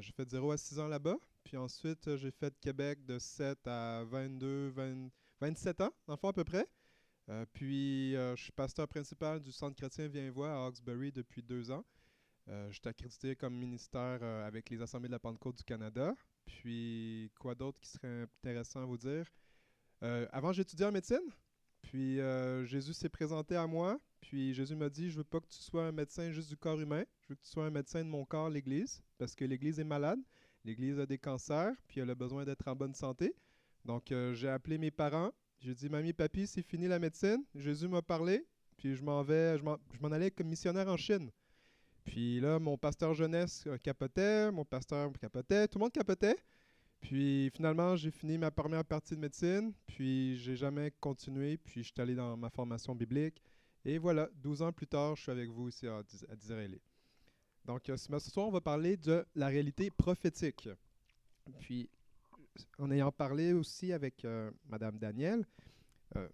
J'ai fait 0 à 6 ans là-bas. Puis ensuite, j'ai fait Québec de 7 à 27 ans, dans le fond à peu près. Je suis pasteur principal du Centre chrétien Viens-Voix à Hawkesbury depuis 2 ans. Je suis accrédité comme ministère avec les Assemblées de la Pentecôte du Canada. Puis, quoi d'autre qui serait intéressant à vous dire? Avant, j'étudiais en médecine. Puis, Jésus s'est présenté à moi. Puis, Jésus m'a dit, je veux pas que tu sois un médecin juste du corps humain. Je veux que tu sois un médecin de mon corps, l'Église. Parce que l'Église est malade. L'Église a des cancers. Puis, elle a besoin d'être en bonne santé. Donc, j'ai appelé mes parents. J'ai dit, mamie, papi, c'est fini la médecine. Jésus m'a parlé. Puis, je m'en allais comme missionnaire en Chine. Puis là, mon pasteur jeunesse capotait, mon pasteur capotait, tout le monde capotait. Puis finalement, j'ai fini ma première partie de médecine, puis j'ai jamais continué, puis je suis allé dans ma formation biblique. Et voilà, 12 ans plus tard, je suis avec vous ici à Disraeli. Donc ce soir, on va parler de la réalité prophétique. Puis, en ayant parlé aussi avec Madame Daniel, euh,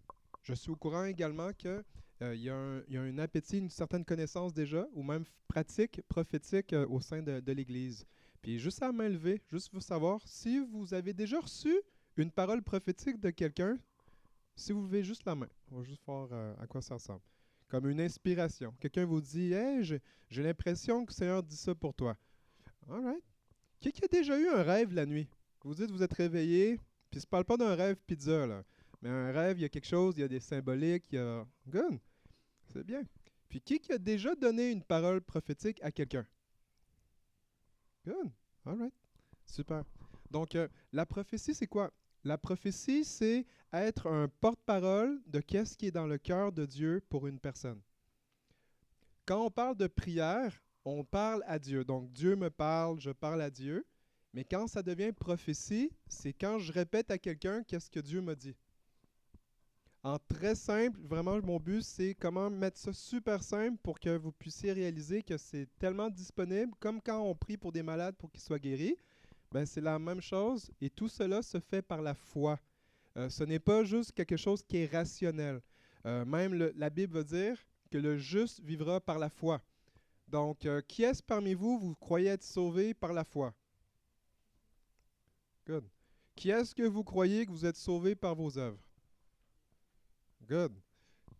je suis au courant également que il y a un appétit, une certaine connaissance déjà, ou même pratique prophétique au sein de l'Église. Puis juste à main levée, juste pour savoir si vous avez déjà reçu une parole prophétique de quelqu'un, si vous levez juste la main, on va juste voir à quoi ça ressemble. Comme une inspiration. Quelqu'un vous dit, hey, j'ai l'impression que le Seigneur dit ça pour toi. All right. Qui a déjà eu un rêve la nuit? Vous dites, vous êtes réveillé, puis je ne parle pas d'un rêve pizza, là. Mais un rêve, il y a quelque chose, il y a des symboliques, il y a... Good, c'est bien. Puis qui a déjà donné une parole prophétique à quelqu'un? Good, all right, super. Donc, la prophétie, c'est quoi? La prophétie, c'est être un porte-parole de qu'est-ce qui est dans le cœur de Dieu pour une personne. Quand on parle de prière, on parle à Dieu. Donc, Dieu me parle, je parle à Dieu. Mais quand ça devient prophétie, c'est quand je répète à quelqu'un qu'est-ce que Dieu m'a dit. En très simple, vraiment, mon but, c'est comment mettre ça super simple pour que vous puissiez réaliser que c'est tellement disponible, comme quand on prie pour des malades pour qu'ils soient guéris, ben, c'est la même chose et tout cela se fait par la foi. Ce n'est pas juste quelque chose qui est rationnel. La Bible va dire que le juste vivra par la foi. Donc, qui est-ce parmi vous, vous croyez être sauvé par la foi? Good. Qui est-ce que vous croyez que vous êtes sauvé par vos œuvres? Good.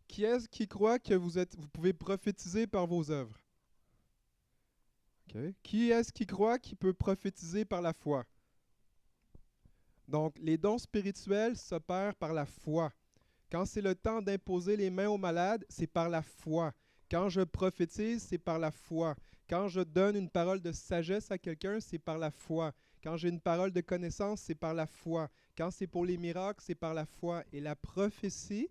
Qui est-ce qui croit que vous pouvez prophétiser par vos œuvres? Okay. Qui est-ce qui croit qu'il peut prophétiser par la foi? Donc, les dons spirituels s'opèrent par la foi. Quand c'est le temps d'imposer les mains aux malades, c'est par la foi. Quand je prophétise, c'est par la foi. Quand je donne une parole de sagesse à quelqu'un, c'est par la foi. Quand j'ai une parole de connaissance, c'est par la foi. Quand c'est pour les miracles, c'est par la foi. Et la prophétie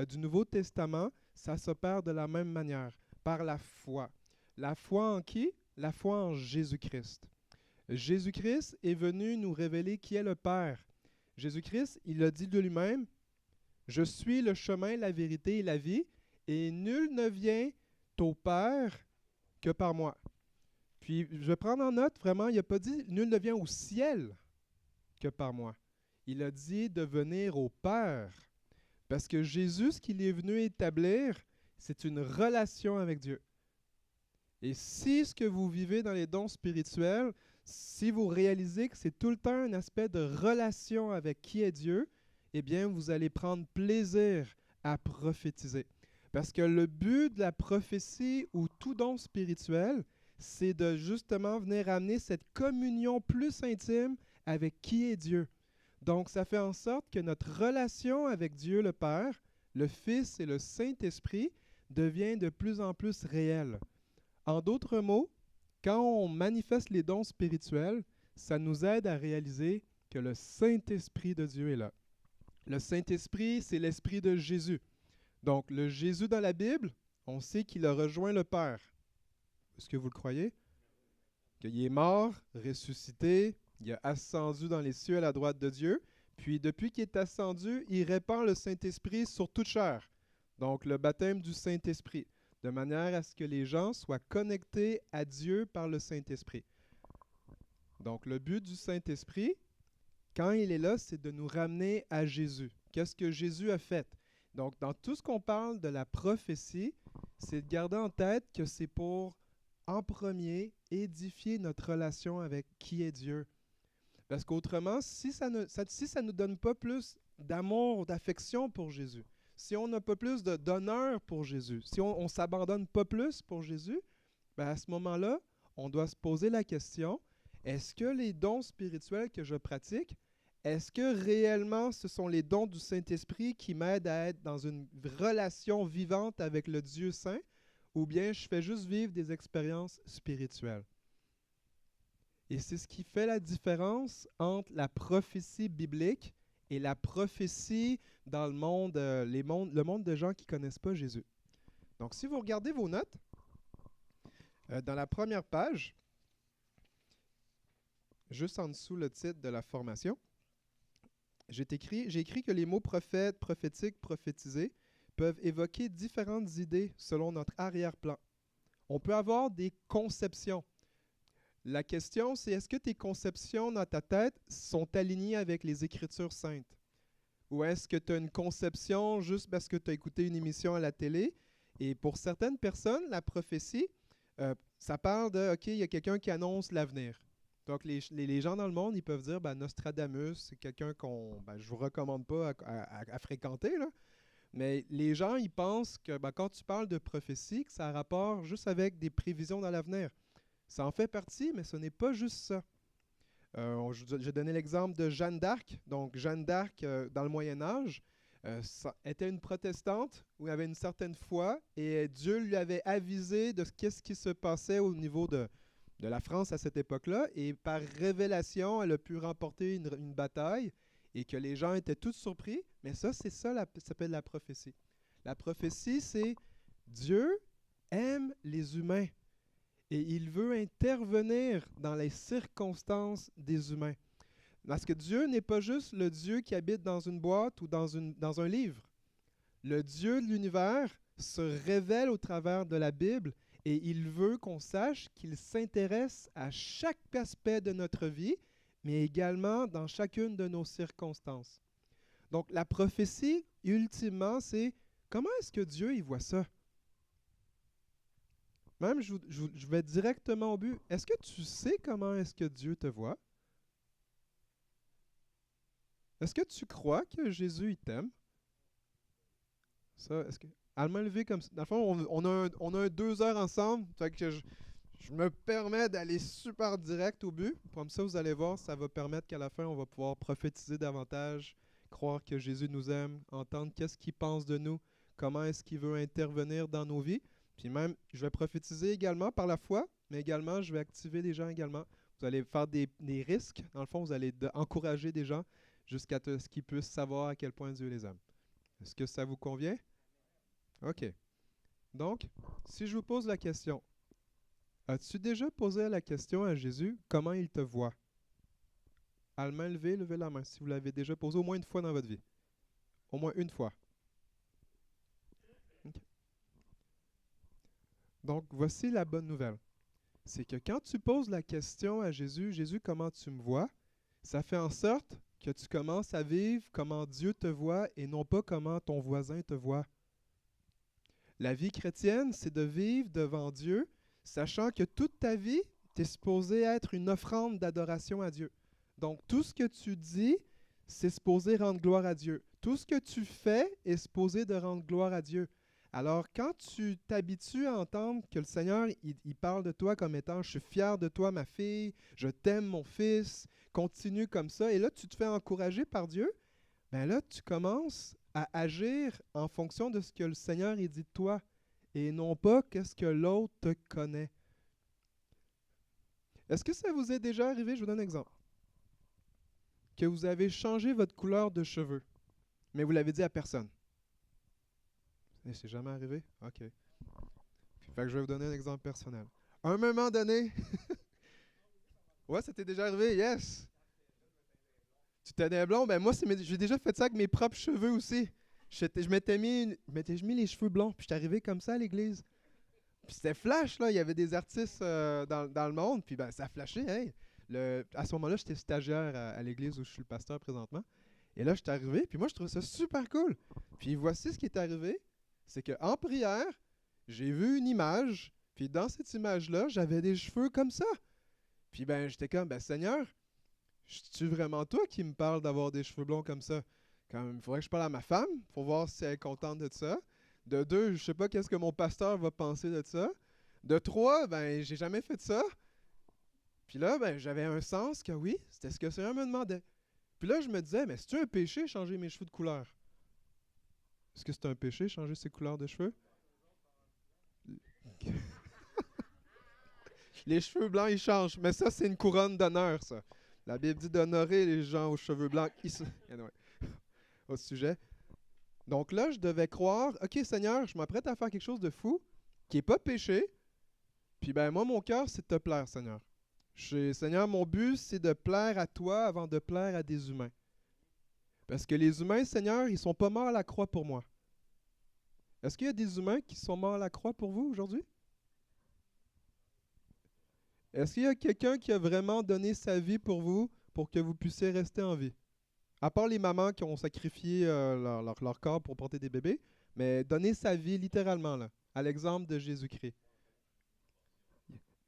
du Nouveau Testament, ça s'opère de la même manière, par la foi. La foi en qui? La foi en Jésus-Christ. Jésus-Christ est venu nous révéler qui est le Père. Jésus-Christ, il a dit de lui-même, je suis le chemin, la vérité et la vie, et nul ne vient au Père que par moi. Puis, je vais prendre en note, vraiment, il n'a pas dit nul ne vient au ciel que par moi. Il a dit de venir au Père. Parce que Jésus, ce qu'il est venu établir, c'est une relation avec Dieu. Et si ce que vous vivez dans les dons spirituels, si vous réalisez que c'est tout le temps un aspect de relation avec qui est Dieu, eh bien, vous allez prendre plaisir à prophétiser. Parce que le but de la prophétie ou tout don spirituel, c'est de justement venir amener cette communion plus intime avec qui est Dieu. Donc, ça fait en sorte que notre relation avec Dieu le Père, le Fils et le Saint-Esprit devient de plus en plus réelle. En d'autres mots, quand on manifeste les dons spirituels, ça nous aide à réaliser que le Saint-Esprit de Dieu est là. Le Saint-Esprit, c'est l'Esprit de Jésus. Donc, le Jésus dans la Bible, on sait qu'il a rejoint le Père. Est-ce que vous le croyez? Qu'il est mort, ressuscité, il a ascendu dans les cieux à la droite de Dieu. Puis, depuis qu'il est ascendu, il répand le Saint-Esprit sur toute chair. Donc, le baptême du Saint-Esprit, de manière à ce que les gens soient connectés à Dieu par le Saint-Esprit. Donc, le but du Saint-Esprit, quand il est là, c'est de nous ramener à Jésus. Qu'est-ce que Jésus a fait? Donc, dans tout ce qu'on parle de la prophétie, c'est de garder en tête que c'est pour, en premier, édifier notre relation avec qui est Dieu. Parce qu'autrement, si ça nous donne pas plus d'amour, d'affection pour Jésus, si on n'a pas plus d'honneur pour Jésus, si on ne s'abandonne pas plus pour Jésus, ben à ce moment-là, on doit se poser la question, est-ce que les dons spirituels que je pratique, est-ce que réellement ce sont les dons du Saint-Esprit qui m'aident à être dans une relation vivante avec le Dieu saint, ou bien je fais juste vivre des expériences spirituelles? Et c'est ce qui fait la différence entre la prophétie biblique et la prophétie dans le monde, le monde de gens qui ne connaissent pas Jésus. Donc, si vous regardez vos notes, dans la première page, juste en dessous le titre de la formation, j'ai écrit que les mots prophète, prophétique, prophétiser peuvent évoquer différentes idées selon notre arrière-plan. On peut avoir des conceptions. La question, c'est est-ce que tes conceptions dans ta tête sont alignées avec les Écritures saintes? Ou est-ce que tu as une conception juste parce que tu as écouté une émission à la télé? Et pour certaines personnes, la prophétie, ça parle de, OK, il y a quelqu'un qui annonce l'avenir. Donc, les gens dans le monde, ils peuvent dire, Nostradamus, c'est quelqu'un qu'on, je ne vous recommande pas à fréquenter, là. Mais les gens, ils pensent que quand tu parles de prophétie, que ça a rapport juste avec des prévisions dans l'avenir. Ça en fait partie, mais ce n'est pas juste ça. J'ai donné l'exemple de Jeanne d'Arc. Donc, Jeanne d'Arc, dans le Moyen Âge, était une protestante où elle avait une certaine foi et Dieu lui avait avisé de qu'est-ce qui se passait au niveau de la France à cette époque-là. Et par révélation, elle a pu remporter une bataille et que les gens étaient tous surpris. Mais ça, c'est ça, ça s'appelle la prophétie. La prophétie, c'est Dieu aime les humains. Et il veut intervenir dans les circonstances des humains. Parce que Dieu n'est pas juste le Dieu qui habite dans une boîte ou dans un livre. Le Dieu de l'univers se révèle au travers de la Bible et il veut qu'on sache qu'il s'intéresse à chaque aspect de notre vie, mais également dans chacune de nos circonstances. Donc la prophétie, ultimement, c'est comment est-ce que Dieu y voit ça? Même, je vais directement au but. Est-ce que tu sais comment est-ce que Dieu te voit? Est-ce que tu crois que Jésus il t'aime? Ça, est-ce que... À le main levée comme ça. Dans le fond, on a 2 heures ensemble. Fait que je me permets d'aller super direct au but. Comme ça, vous allez voir, ça va permettre qu'à la fin, on va pouvoir prophétiser davantage, croire que Jésus nous aime, entendre qu'est-ce qu'il pense de nous, comment est-ce qu'il veut intervenir dans nos vies. Puis même, je vais prophétiser également par la foi, mais également, je vais activer des gens également. Vous allez faire des risques. Dans le fond, vous allez encourager des gens jusqu'à ce qu'ils puissent savoir à quel point Dieu les aime. Est-ce que ça vous convient? OK. Donc, si je vous pose la question, as-tu déjà posé la question à Jésus, comment il te voit? À la main levée, levez la main si vous l'avez déjà posé au moins une fois dans votre vie. Au moins une fois. Okay. Donc, voici la bonne nouvelle. C'est que quand tu poses la question à Jésus, Jésus, comment tu me vois? Ça fait en sorte que tu commences à vivre comment Dieu te voit et non pas comment ton voisin te voit. La vie chrétienne, c'est de vivre devant Dieu, sachant que toute ta vie, tu es supposé être une offrande d'adoration à Dieu. Donc, tout ce que tu dis, c'est supposé rendre gloire à Dieu. Tout ce que tu fais est supposé de rendre gloire à Dieu. Alors, quand tu t'habitues à entendre que le Seigneur, il parle de toi comme étant « Je suis fier de toi, ma fille, je t'aime, mon fils, continue comme ça », et là, tu te fais encourager par Dieu, bien là, tu commences à agir en fonction de ce que le Seigneur dit de toi, et non pas qu'est-ce que l'autre te connaît. Est-ce que ça vous est déjà arrivé, je vous donne un exemple, que vous avez changé votre couleur de cheveux, mais vous l'avez dit à personne? C'est jamais arrivé? OK. Fait que je vais vous donner un exemple personnel. À un moment donné... ouais, ça t'est déjà arrivé? Yes! Tu t'es blond? Ben moi, j'ai déjà fait ça avec mes propres cheveux aussi. Je m'étais mis les cheveux blonds, puis j'étais arrivé comme ça à l'église. Puis c'était flash, là. Il y avait des artistes dans le monde, puis ben ça flashait. Hey. À ce moment-là, j'étais stagiaire à l'église où je suis le pasteur présentement. Et là, j'étais arrivé, puis moi, je trouvais ça super cool. Puis voici ce qui est arrivé. C'est qu'en prière, j'ai vu une image Puis dans cette image-là, j'avais des cheveux comme ça. Puis ben, j'étais comme, ben Seigneur, c'est-tu vraiment toi qui me parles d'avoir des cheveux blonds comme ça? Comme, il faudrait que je parle à ma femme pour voir si elle est contente de ça. De deux, je sais pas qu'est-ce que mon pasteur va penser de ça. De trois, ben, j'ai jamais fait ça. Puis là, ben, j'avais un sens que oui, c'était ce que le Seigneur me demandait. Puis là, je me disais, mais c'est-tu un péché changer mes cheveux de couleur? Est-ce que c'est un péché changer ses couleurs de cheveux? Les cheveux blancs, ils changent. Mais ça, c'est une couronne d'honneur, ça. La Bible dit d'honorer les gens aux cheveux blancs. Anyway, au sujet. Donc là, je devais croire, OK, Seigneur, je m'apprête à faire quelque chose de fou, qui n'est pas péché. Puis ben moi, mon cœur, c'est de te plaire, Seigneur. Seigneur, mon but, c'est de plaire à toi avant de plaire à des humains. Parce que les humains, Seigneur, ils ne sont pas morts à la croix pour moi. Est-ce qu'il y a des humains qui sont morts à la croix pour vous aujourd'hui? Est-ce qu'il y a quelqu'un qui a vraiment donné sa vie pour vous pour que vous puissiez rester en vie? À part les mamans qui ont sacrifié leur corps pour porter des bébés, mais donner sa vie littéralement, là, à l'exemple de Jésus-Christ.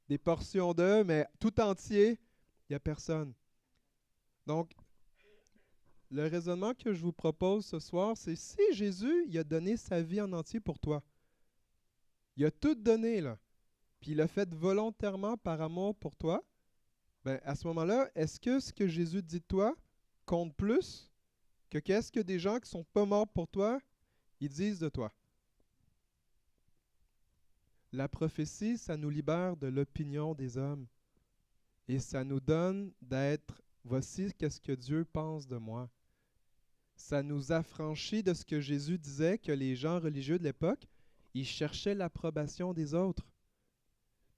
Des portions d'eux, mais tout entier, il n'y a personne. Donc, le raisonnement que je vous propose ce soir, c'est si Jésus il a donné sa vie en entier pour toi, il a tout donné, là, puis il l'a fait volontairement par amour pour toi, ben, à ce moment-là, est-ce que ce que Jésus dit de toi compte plus que qu'est-ce que des gens qui ne sont pas morts pour toi, ils disent de toi? La prophétie, ça nous libère de l'opinion des hommes. Et ça nous donne d'être, voici qu'est-ce que Dieu pense de moi. Ça nous affranchit de ce que Jésus disait, que les gens religieux de l'époque, ils cherchaient l'approbation des autres.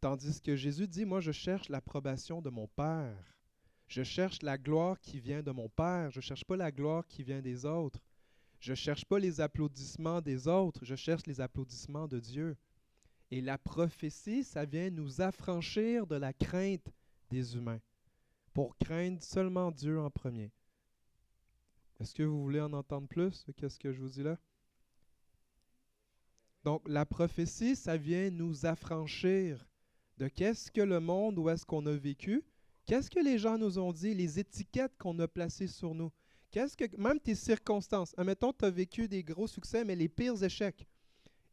Tandis que Jésus dit, moi je cherche l'approbation de mon Père. Je cherche la gloire qui vient de mon Père. Je ne cherche pas la gloire qui vient des autres. Je ne cherche pas les applaudissements des autres. Je cherche les applaudissements de Dieu. Et la prophétie, ça vient nous affranchir de la crainte des humains pour craindre seulement Dieu en premier. Est-ce que vous voulez en entendre plus? Qu'est-ce que je vous dis là? Donc, la prophétie, ça vient nous affranchir de qu'est-ce que le monde, où est-ce qu'on a vécu, qu'est-ce que les gens nous ont dit, les étiquettes qu'on a placées sur nous. Qu'est-ce que, même tes circonstances. Admettons, tu as vécu des gros succès, mais les pires échecs.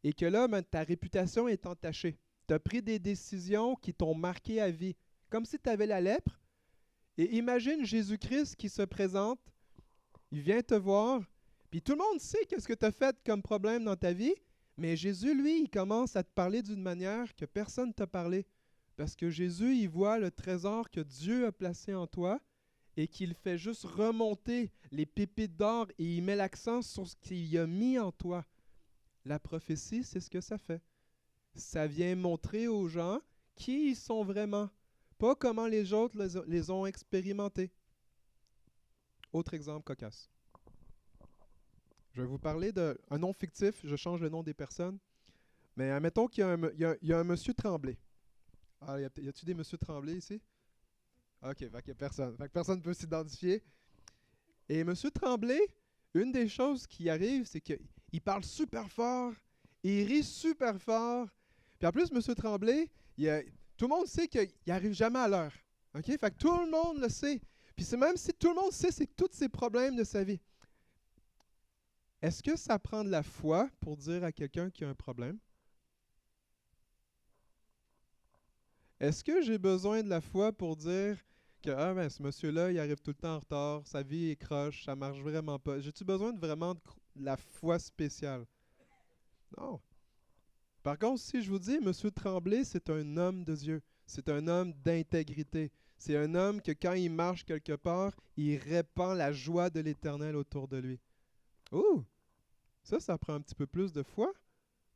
Et que là, ben, ta réputation est entachée. Tu as pris des décisions qui t'ont marqué à vie. Comme si tu avais la lèpre. Et imagine Jésus-Christ qui se présente. Il vient te voir. Puis tout le monde sait qu'est-ce que tu as fait comme problème dans ta vie. Mais Jésus, lui, il commence à te parler d'une manière que personne ne t'a parlé. Parce que Jésus, il voit le trésor que Dieu a placé en toi et qu'il fait juste remonter les pépites d'or et il met l'accent sur ce qu'il a mis en toi. La prophétie, c'est ce que ça fait. Ça vient montrer aux gens qui ils sont vraiment, pas comment les autres les ont expérimentés. Autre exemple cocasse. Je vais vous parler d'un nom fictif, je change le nom des personnes. Mais admettons qu'il y a un monsieur Tremblay. Ah, y a-t-il des monsieur Tremblay ici? OK, fait qu'il y a personne. Fait que personne ne peut s'identifier. Et monsieur Tremblay, une des choses qui arrive, c'est qu'il parle super fort, il rit super fort. Puis en plus, monsieur Tremblay, tout le monde sait qu'il n'arrive jamais à l'heure. OK? Fait que tout le monde le sait. Puis c'est même si tout le monde sait, c'est tous ses problèmes de sa vie. Est-ce que ça prend de la foi pour dire à quelqu'un qu'il y a un problème? Est-ce que j'ai besoin de la foi pour dire que ben, ce monsieur-là, il arrive tout le temps en retard, sa vie est croche, ça marche vraiment pas? J'ai-tu besoin de vraiment de la foi spéciale? Non. Par contre, si je vous dis, M. Tremblay, c'est un homme de Dieu. C'est un homme d'intégrité. C'est un homme que quand il marche quelque part, il répand la joie de l'Éternel autour de lui. Ouh! Ça prend un petit peu plus de foi.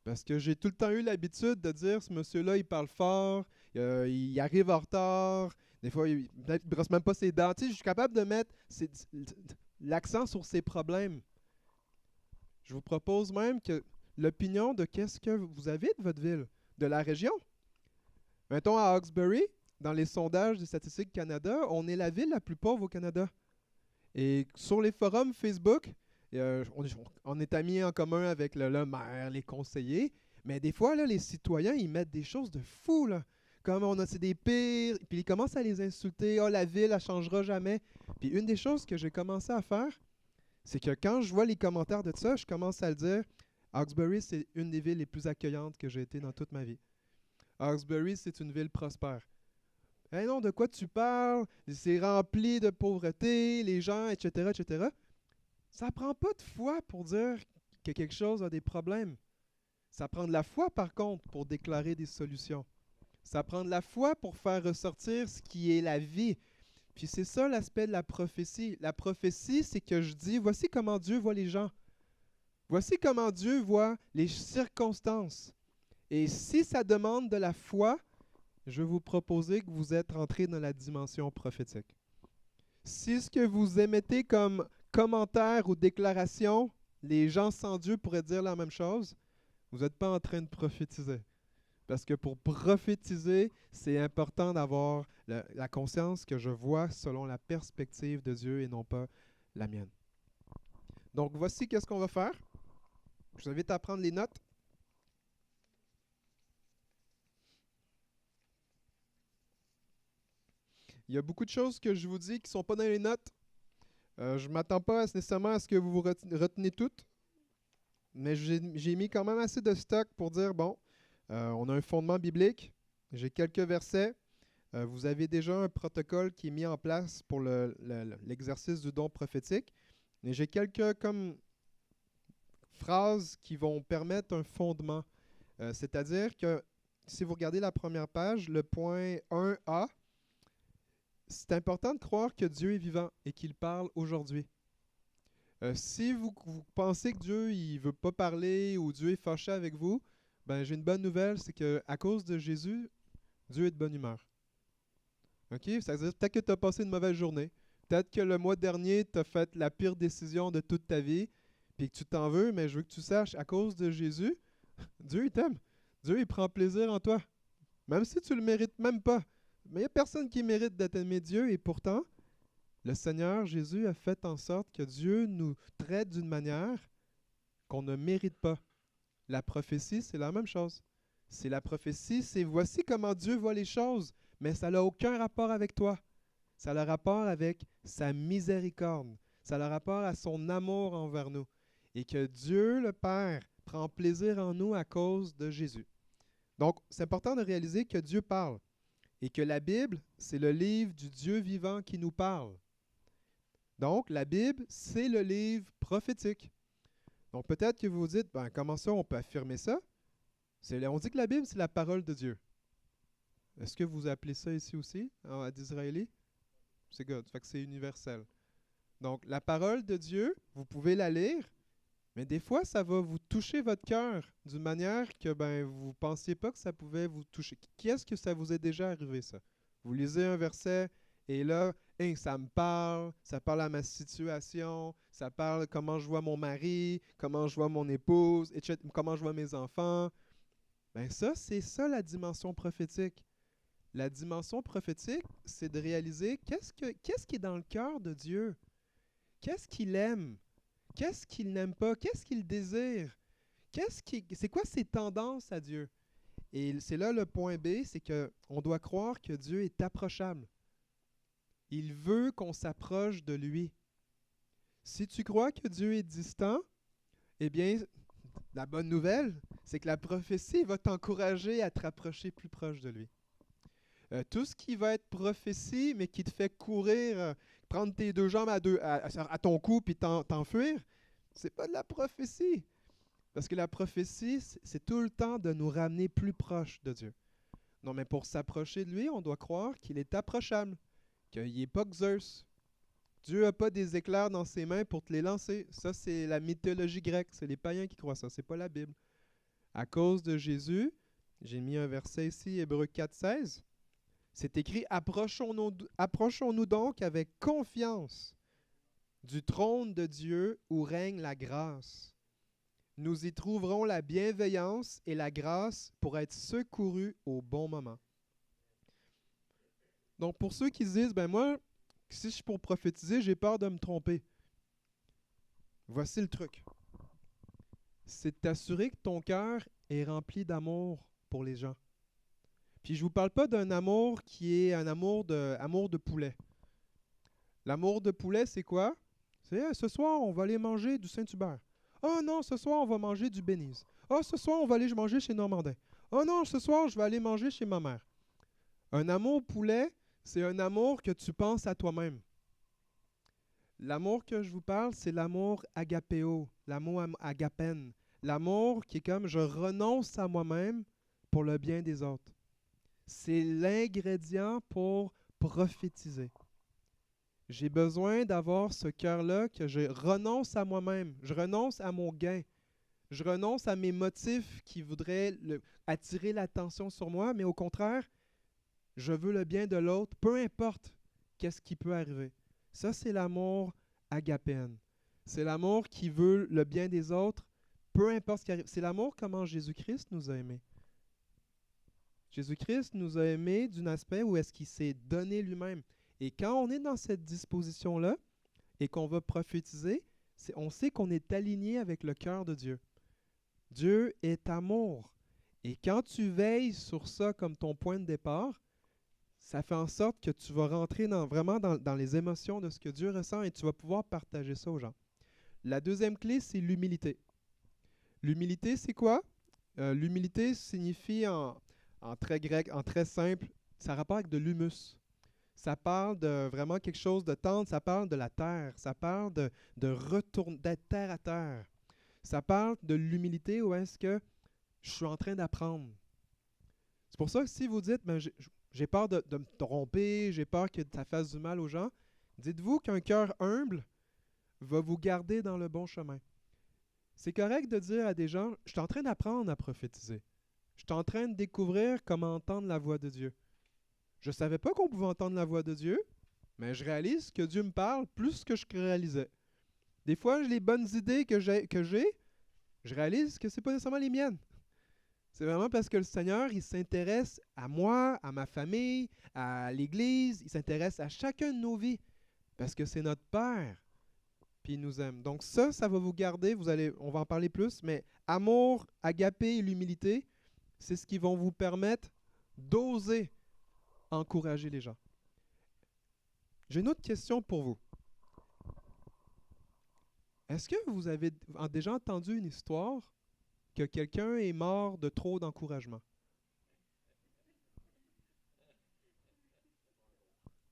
Parce que j'ai tout le temps eu l'habitude de dire, ce monsieur-là, il parle fort, il arrive en retard, des fois, il ne brosse même pas ses dents. Tu sais, je suis capable de mettre l'accent sur ses problèmes. Je vous propose même que l'opinion de qu'est-ce que vous avez de votre ville, de la région. Mettons à Hawkesbury, dans les sondages des Statistiques Canada, on est la ville la plus pauvre au Canada. Et sur les forums Facebook, on est amis en commun avec le maire, les conseillers, Mais des fois, là, les citoyens, ils mettent des choses de fou, là. Comme c'est des pires, puis ils commencent à les insulter. « Ah, la ville, elle changera jamais. » Puis une des choses que j'ai commencé à faire, c'est que quand je vois les commentaires de ça, je commence à le dire. Hawkesbury, c'est une des villes les plus accueillantes que j'ai été dans toute ma vie. Hawkesbury, c'est une ville prospère. Eh non, de quoi tu parles? C'est rempli de pauvreté, les gens, etc., etc. Ça prend pas de foi pour dire que quelque chose a des problèmes. Ça prend de la foi, par contre, pour déclarer des solutions. Ça prend de la foi pour faire ressortir ce qui est la vie. Puis c'est ça l'aspect de la prophétie. La prophétie, c'est que je dis, voici comment Dieu voit les gens. Voici comment Dieu voit les circonstances. Et si ça demande de la foi, je vais vous proposer que vous êtes entré dans la dimension prophétique. Si ce que vous émettez comme commentaire ou déclaration, les gens sans Dieu pourraient dire la même chose, vous n'êtes pas en train de prophétiser. Parce que pour prophétiser, c'est important d'avoir la conscience que je vois selon la perspective de Dieu et non pas la mienne. Donc voici qu'est-ce qu'on va faire. Je vous invite à prendre les notes. Il y a beaucoup de choses que je vous dis qui ne sont pas dans les notes. Je ne m'attends pas nécessairement à ce que vous retenez toutes. Mais j'ai mis quand même assez de stock pour dire, bon, on a un fondement biblique. J'ai quelques versets. Vous avez déjà un protocole qui est mis en place pour l'exercice du don prophétique. Et j'ai quelques comme phrases qui vont permettre un fondement. C'est-à-dire que si vous regardez la première page, le point 1a, c'est important de croire que Dieu est vivant et qu'il parle aujourd'hui. Si vous pensez que Dieu ne veut pas parler ou Dieu est fâché avec vous, ben, j'ai une bonne nouvelle, c'est qu'à cause de Jésus, Dieu est de bonne humeur. OK? Ça veut dire peut-être que tu as passé une mauvaise journée. Peut-être que le mois dernier, tu as fait la pire décision de toute ta vie, puis que tu t'en veux, mais je veux que tu saches, à cause de Jésus, Dieu il t'aime. Dieu il prend plaisir en toi. Même si tu ne le mérites même pas. Mais il n'y a personne qui mérite d'être aimé Dieu, et pourtant, le Seigneur Jésus a fait en sorte que Dieu nous traite d'une manière qu'on ne mérite pas. La prophétie, c'est la même chose. C'est la prophétie, c'est voici comment Dieu voit les choses, mais ça n'a aucun rapport avec toi. Ça a le rapport avec sa miséricorde. Ça a le rapport à son amour envers nous. Et que Dieu, le Père, prend plaisir en nous à cause de Jésus. Donc, c'est important de réaliser que Dieu parle. Et que la Bible, c'est le livre du Dieu vivant qui nous parle. Donc, la Bible, c'est le livre prophétique. Donc, peut-être que vous vous dites, ben, comment ça, on peut affirmer ça? On dit que la Bible, c'est la parole de Dieu. Est-ce que vous appelez ça ici aussi, à d'Israéli? C'est good, fait que c'est universel. Donc, la parole de Dieu, vous pouvez la lire, mais des fois, ça va vous toucher votre cœur d'une manière que ben, vous ne pensiez pas que ça pouvait vous toucher. Qui est-ce que ça vous est déjà arrivé, ça? Vous lisez un verset, et là, hey, ça me parle, ça parle à ma situation, ça parle comment je vois mon mari, comment je vois mon épouse, etc., comment je vois mes enfants. Ben ça, c'est ça la dimension prophétique. La dimension prophétique, c'est de réaliser qu'est-ce qui est dans le cœur de Dieu. Qu'est-ce qu'il aime? Qu'est-ce qu'il n'aime pas? Qu'est-ce qu'il désire? C'est quoi ses tendances à Dieu? Et c'est là le point B, c'est qu'on doit croire que Dieu est approchable. Il veut qu'on s'approche de lui. Si tu crois que Dieu est distant, eh bien, la bonne nouvelle, c'est que la prophétie va t'encourager à te rapprocher plus proche de lui. Tout ce qui va être prophétie, mais qui te fait courir, prendre tes deux jambes à ton cou puis t'enfuir, c'est pas de la prophétie. Parce que la prophétie, c'est tout le temps de nous ramener plus proche de Dieu. Non, mais pour s'approcher de lui, on doit croire qu'il est approchable, qu'il n'est pas Zeus. Dieu n'a pas des éclairs dans ses mains pour te les lancer. Ça, c'est la mythologie grecque. C'est les païens qui croient ça. C'est pas la Bible. À cause de Jésus, j'ai mis un verset ici, Hébreux 4,16. C'est écrit « Approchons-nous donc avec confiance du trône de Dieu où règne la grâce. Nous y trouverons la bienveillance et la grâce pour être secourus au bon moment. » Donc, pour ceux qui se disent « Ben moi, si je suis pour prophétiser, j'ai peur de me tromper. » Voici le truc. C'est de t'assurer que ton cœur est rempli d'amour pour les gens. Puis je ne vous parle pas d'un amour qui est un amour de poulet. L'amour de poulet, c'est quoi? C'est ce soir, on va aller manger du Saint-Hubert. Oh non, ce soir, on va manger du Bénise. Oh, ce soir, on va aller manger chez Normandin. Oh non, ce soir, je vais aller manger chez ma mère. Un amour poulet, c'est un amour que tu penses à toi-même. L'amour que je vous parle, c'est l'amour agapéo, l'amour agapène. L'amour qui est comme je renonce à moi-même pour le bien des autres. C'est l'ingrédient pour prophétiser. J'ai besoin d'avoir ce cœur-là que je renonce à moi-même, je renonce à mon gain, je renonce à mes motifs qui voudraient attirer l'attention sur moi, mais au contraire, je veux le bien de l'autre, peu importe qu'est-ce qui peut arriver. Ça, c'est l'amour agapène. C'est l'amour qui veut le bien des autres, peu importe ce qui arrive. C'est l'amour comment Jésus-Christ nous a aimés. Jésus-Christ nous a aimés d'un aspect où est-ce qu'il s'est donné lui-même. Et quand on est dans cette disposition-là et qu'on va prophétiser, on sait qu'on est aligné avec le cœur de Dieu. Dieu est amour. Et quand tu veilles sur ça comme ton point de départ, ça fait en sorte que tu vas rentrer vraiment dans les émotions de ce que Dieu ressent et tu vas pouvoir partager ça aux gens. La deuxième clé, c'est l'humilité. L'humilité, c'est quoi? L'humilité signifie en très grec, en très simple, ça a rapport avec de l'humus. Ça parle de vraiment quelque chose de tendre, ça parle de la terre, ça parle de retourner, d'être terre à terre. Ça parle de l'humilité où est-ce que je suis en train d'apprendre. C'est pour ça que si vous dites, ben, j'ai peur de me tromper, j'ai peur que ça fasse du mal aux gens, dites-vous qu'un cœur humble va vous garder dans le bon chemin. C'est correct de dire à des gens, je suis en train d'apprendre à prophétiser. Je suis en train de découvrir comment entendre la voix de Dieu. Je ne savais pas qu'on pouvait entendre la voix de Dieu, mais je réalise que Dieu me parle plus que je réalisais. Des fois, les bonnes idées que j'ai, je réalise que ce n'est pas nécessairement les miennes. C'est vraiment parce que le Seigneur, il s'intéresse à moi, à ma famille, à l'Église, il s'intéresse à chacun de nos vies, parce que c'est notre Père, puis il nous aime. Donc ça va vous garder, on va en parler plus, mais amour, agapé et l'humilité, c'est ce qui vont vous permettre d'oser encourager les gens. J'ai une autre question pour vous. Est-ce que vous avez déjà entendu une histoire que quelqu'un est mort de trop d'encouragement?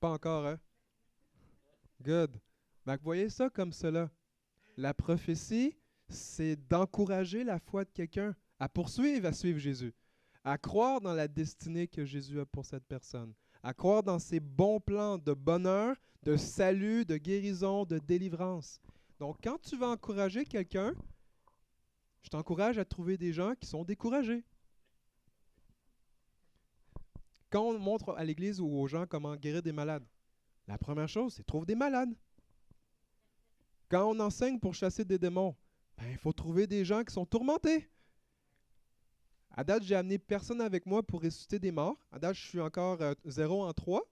Pas encore, hein? Good. Donc, vous voyez ça comme cela. La prophétie, c'est d'encourager la foi de quelqu'un à poursuivre, à suivre Jésus, à croire dans la destinée que Jésus a pour cette personne, à croire dans ses bons plans de bonheur, de salut, de guérison, de délivrance. Donc, quand tu vas encourager quelqu'un, je t'encourage à trouver des gens qui sont découragés. Quand on montre à l'Église ou aux gens comment guérir des malades, la première chose, c'est trouve des malades. Quand on enseigne pour chasser des démons, il faut trouver des gens qui sont tourmentés. À date, j'ai amené personne avec moi pour ressusciter des morts. À date, je suis encore 0 en 3.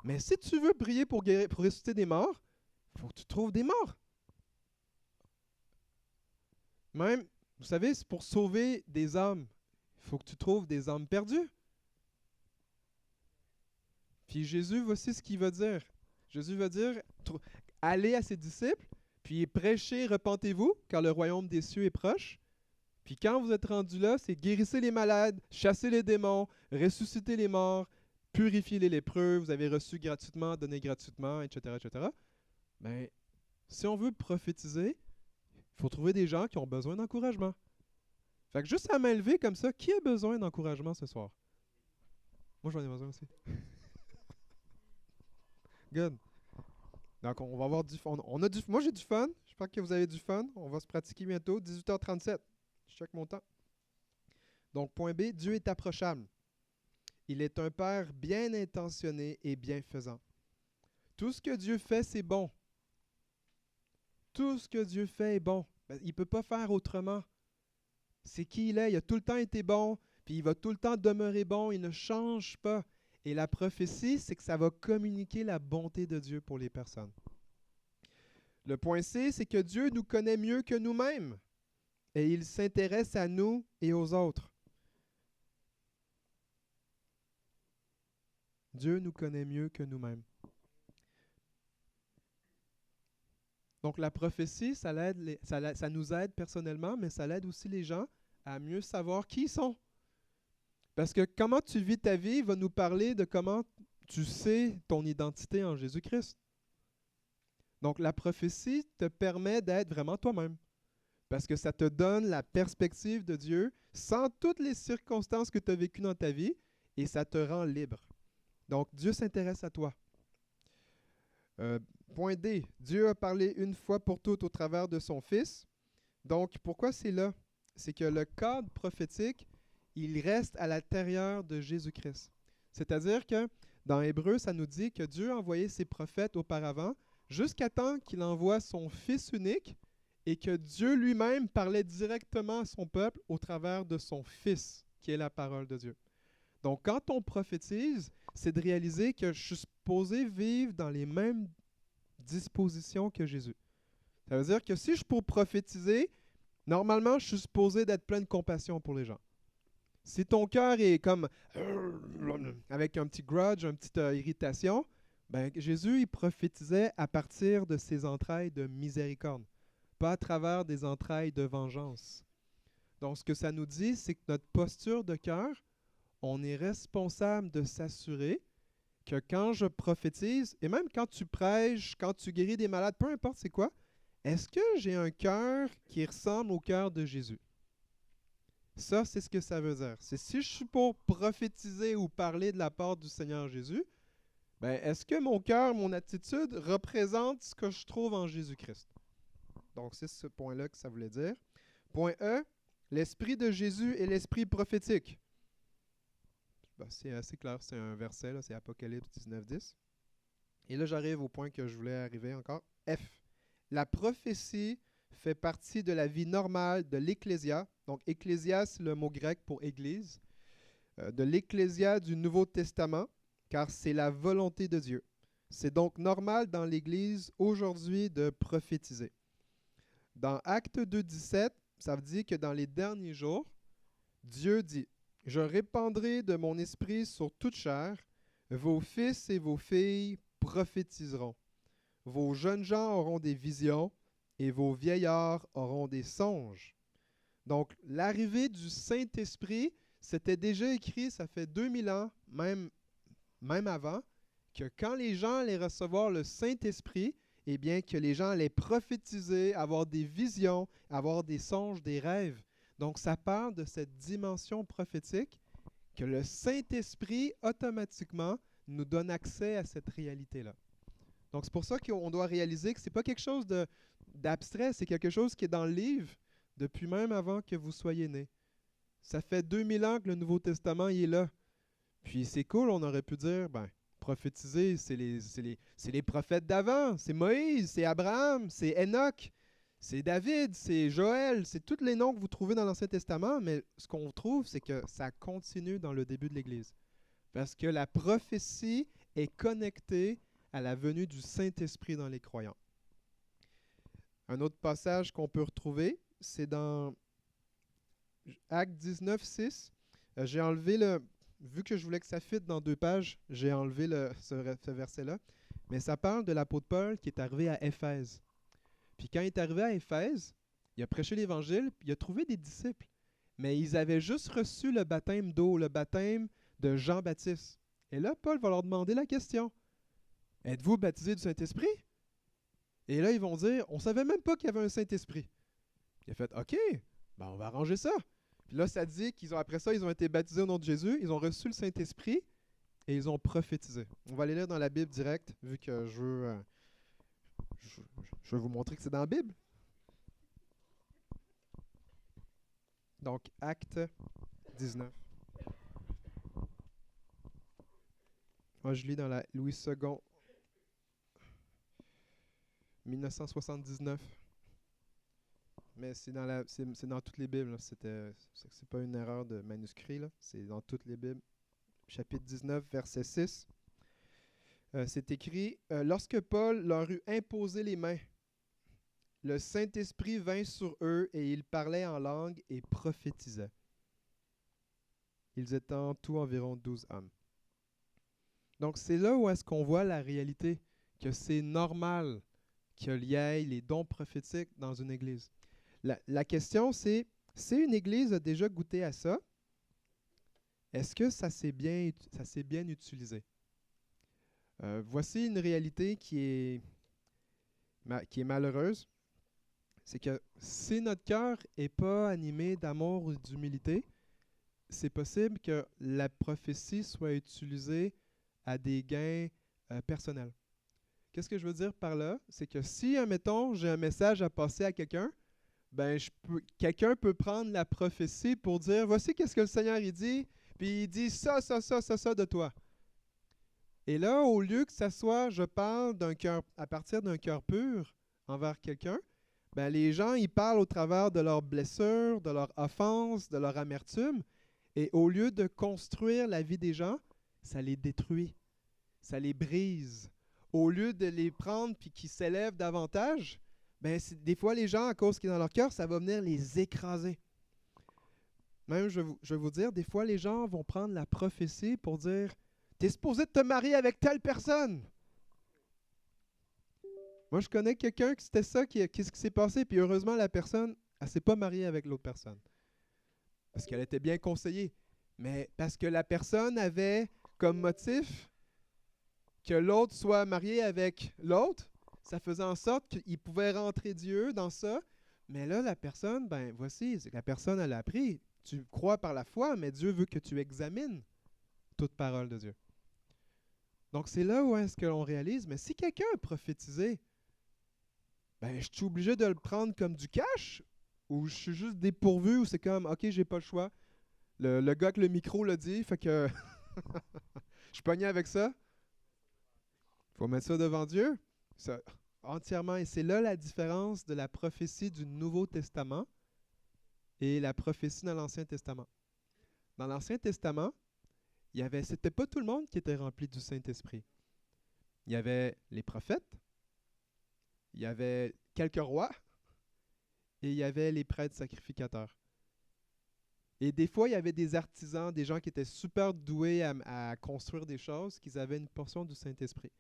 Mais si tu veux prier pour ressusciter des morts, il faut que tu trouves des morts. Même, vous savez, c'est pour sauver des âmes. Il faut que tu trouves des âmes perdues. Puis Jésus, voici ce qu'il va dire. Jésus va dire, allez à ses disciples, puis prêchez, repentez-vous, car le royaume des cieux est proche. Puis quand vous êtes rendus là, c'est guérissez les malades, chassez les démons, ressuscitez les morts, purifiez les lépreux, vous avez reçu gratuitement, donné gratuitement, etc., etc. Mais si on veut prophétiser, il faut trouver des gens qui ont besoin d'encouragement. Fait que juste à main levée comme ça, qui a besoin d'encouragement ce soir? Moi, j'en ai besoin aussi. Good. Donc, on va avoir du fun. Moi, j'ai du fun. J'espère que vous avez du fun. On va se pratiquer bientôt. 18h37. Je check mon temps. Donc, point B, Dieu est approchable. Il est un Père bien intentionné et bienfaisant. Tout ce que Dieu fait, c'est bon. Tout ce que Dieu fait est bon. Il ne peut pas faire autrement. C'est qui il est. Il a tout le temps été bon, puis il va tout le temps demeurer bon. Il ne change pas. Et la prophétie, c'est que ça va communiquer la bonté de Dieu pour les personnes. Le point C, c'est que Dieu nous connaît mieux que nous-mêmes. et il s'intéresse à nous et aux autres. Dieu nous connaît mieux que nous-mêmes. Donc la prophétie, ça nous aide personnellement, mais ça aide aussi les gens à mieux savoir qui ils sont. Parce que comment tu vis ta vie va nous parler de comment tu sais ton identité en Jésus-Christ. Donc la prophétie te permet d'être vraiment toi-même. Parce que ça te donne la perspective de Dieu sans toutes les circonstances que tu as vécues dans ta vie et ça te rend libre. Donc Dieu s'intéresse à toi. Point D. Dieu a parlé une fois pour toutes au travers de son Fils. Donc pourquoi c'est là? C'est que le cadre prophétique, il reste à l'intérieur de Jésus-Christ. C'est-à-dire que dans Hébreu, ça nous dit que Dieu a envoyé ses prophètes auparavant jusqu'à temps qu'il envoie son Fils unique et que Dieu lui-même parlait directement à son peuple au travers de son Fils, qui est la parole de Dieu. Donc quand on prophétise, c'est de réaliser que je suis supposé vivre dans les mêmes dispositions que Jésus. Ça veut dire que si je suis pour prophétiser, normalement, je suis supposé d'être plein de compassion pour les gens. Si ton cœur est comme avec un petit grudge, une petite irritation, ben Jésus, il prophétisait à partir de ses entrailles de miséricorde, pas à travers des entrailles de vengeance. Donc, ce que ça nous dit, c'est que notre posture de cœur, on est responsable de s'assurer que quand je prophétise, et même quand tu prêches, quand tu guéris des malades, peu importe c'est quoi, est-ce que j'ai un cœur qui ressemble au cœur de Jésus? Ça, c'est ce que ça veut dire. C'est si je suis pour prophétiser ou parler de la part du Seigneur Jésus, ben, est-ce que mon cœur, mon attitude représente ce que je trouve en Jésus-Christ? Donc, c'est ce point-là que ça voulait dire. Point E, l'esprit de Jésus est l'esprit prophétique. Ben, c'est assez clair, c'est un verset, là, c'est Apocalypse 19:10. Et là, j'arrive au point que je voulais arriver encore. F, la prophétie fait partie de la vie normale de l'Ecclésia. Donc, Ecclésia, c'est le mot grec pour Église. De l'Ecclésia du Nouveau Testament, car c'est la volonté de Dieu. C'est donc normal dans l'Église aujourd'hui de prophétiser. Dans Actes 2:17, ça veut dire que dans les derniers jours, Dieu dit « Je répandrai de mon esprit sur toute chair, vos fils et vos filles prophétiseront. Vos jeunes gens auront des visions, et vos vieillards auront des songes. » Donc, l'arrivée du Saint-Esprit, c'était déjà écrit, ça fait 2000 ans, même avant, que quand les gens allaient recevoir le Saint-Esprit, eh bien, que les gens allaient prophétiser, avoir des visions, avoir des songes, des rêves. Donc, ça parle de cette dimension prophétique que le Saint-Esprit, automatiquement, nous donne accès à cette réalité-là. Donc, c'est pour ça qu'on doit réaliser que ce n'est pas quelque chose d'abstrait, c'est quelque chose qui est dans le livre depuis même avant que vous soyez nés. Ça fait 2000 ans que le Nouveau Testament il est là. Puis c'est cool, on aurait pu dire, ben, prophétiser, c'est les prophètes d'avant, c'est Moïse, c'est Abraham, c'est Enoch, c'est David, c'est Joël, c'est tous les noms que vous trouvez dans l'Ancien Testament, mais ce qu'on trouve, c'est que ça continue dans le début de l'Église. Parce que la prophétie est connectée à la venue du Saint-Esprit dans les croyants. Un autre passage qu'on peut retrouver, c'est dans Actes 19:6. J'ai enlevé vu que je voulais que ça fitte dans 2 pages, j'ai enlevé ce verset-là. Mais ça parle de l'apôtre Paul qui est arrivé à Éphèse. Puis quand il est arrivé à Éphèse, il a prêché l'Évangile, puis il a trouvé des disciples. Mais ils avaient juste reçu le baptême d'eau, le baptême de Jean-Baptiste. Et là, Paul va leur demander la question. « Êtes-vous baptisés du Saint-Esprit? » Et là, ils vont dire, on ne savait même pas qu'il y avait un Saint-Esprit. Il a fait, OK, ben on va arranger ça. Puis là, ça dit qu'après ça, ils ont été baptisés au nom de Jésus, ils ont reçu le Saint-Esprit et ils ont prophétisé. On va aller lire dans la Bible direct, vu que je veux vous montrer que c'est dans la Bible. Donc, Acte 19. Moi, je lis dans la Louis II, 1979. Mais c'est dans toutes les Bibles. C'est pas une erreur de manuscrit. C'est dans toutes les Bibles. Chapitre 19, verset 6. C'est écrit « Lorsque Paul leur eut imposé les mains, le Saint-Esprit vint sur eux et ils parlaient en langue et prophétisaient. Ils étaient en tout environ 12 hommes. Donc, c'est là où est-ce qu'on voit la réalité, que c'est normal qu'il y ait les dons prophétiques dans une église. La question, c'est, si une église a déjà goûté à ça, est-ce que ça s'est bien utilisé? Voici une réalité qui est malheureuse. C'est que si notre cœur n'est pas animé d'amour ou d'humilité, c'est possible que la prophétie soit utilisée à des gains personnels. Qu'est-ce que je veux dire par là? C'est que si, admettons, j'ai un message à passer à quelqu'un, ben quelqu'un peut prendre la prophétie pour dire, voici qu'est-ce que le Seigneur il dit, puis il dit ça de toi. Et là, au lieu que ça soit, je parle d'un cœur, à partir d'un cœur pur envers quelqu'un, ben les gens, ils parlent au travers de leurs blessures, de leurs offenses, de leur amertume, et au lieu de construire la vie des gens, ça les détruit, ça les brise. Au lieu de les prendre puis qu'ils s'élèvent davantage, ben des fois, les gens, à cause qui est dans leur cœur, ça va venir les écraser. Même, je vais vous dire, des fois, les gens vont prendre la prophétie pour dire « T'es supposé de te marier avec telle personne! » Moi, je connais quelqu'un qui c'était ça, qu'est-ce qui s'est passé, puis heureusement, la personne, elle ne s'est pas mariée avec l'autre personne. Parce qu'elle était bien conseillée. Mais parce que la personne avait comme motif que l'autre soit marié avec l'autre, ça faisait en sorte qu'il pouvait rentrer Dieu dans ça. Mais là, la personne, ben voici, la personne, elle a appris. Tu crois par la foi, mais Dieu veut que tu examines toute parole de Dieu. Donc, c'est là où est-ce que l'on réalise, mais si quelqu'un a prophétisé, ben, je suis obligé de le prendre comme du cash ou je suis juste dépourvu ou c'est comme, OK, j'ai pas le choix. Le gars avec le micro l'a dit, fait que je suis pogné avec ça. Il faut mettre ça devant Dieu. Ça, entièrement. Et c'est là la différence de la prophétie du Nouveau Testament et la prophétie dans l'Ancien Testament. Dans l'Ancien Testament, c'était pas tout le monde qui était rempli du Saint-Esprit. Il y avait les prophètes, il y avait quelques rois et il y avait les prêtres sacrificateurs. Et des fois, il y avait des artisans, des gens qui étaient super doués à construire des choses, qui avaient une portion du Saint-Esprit.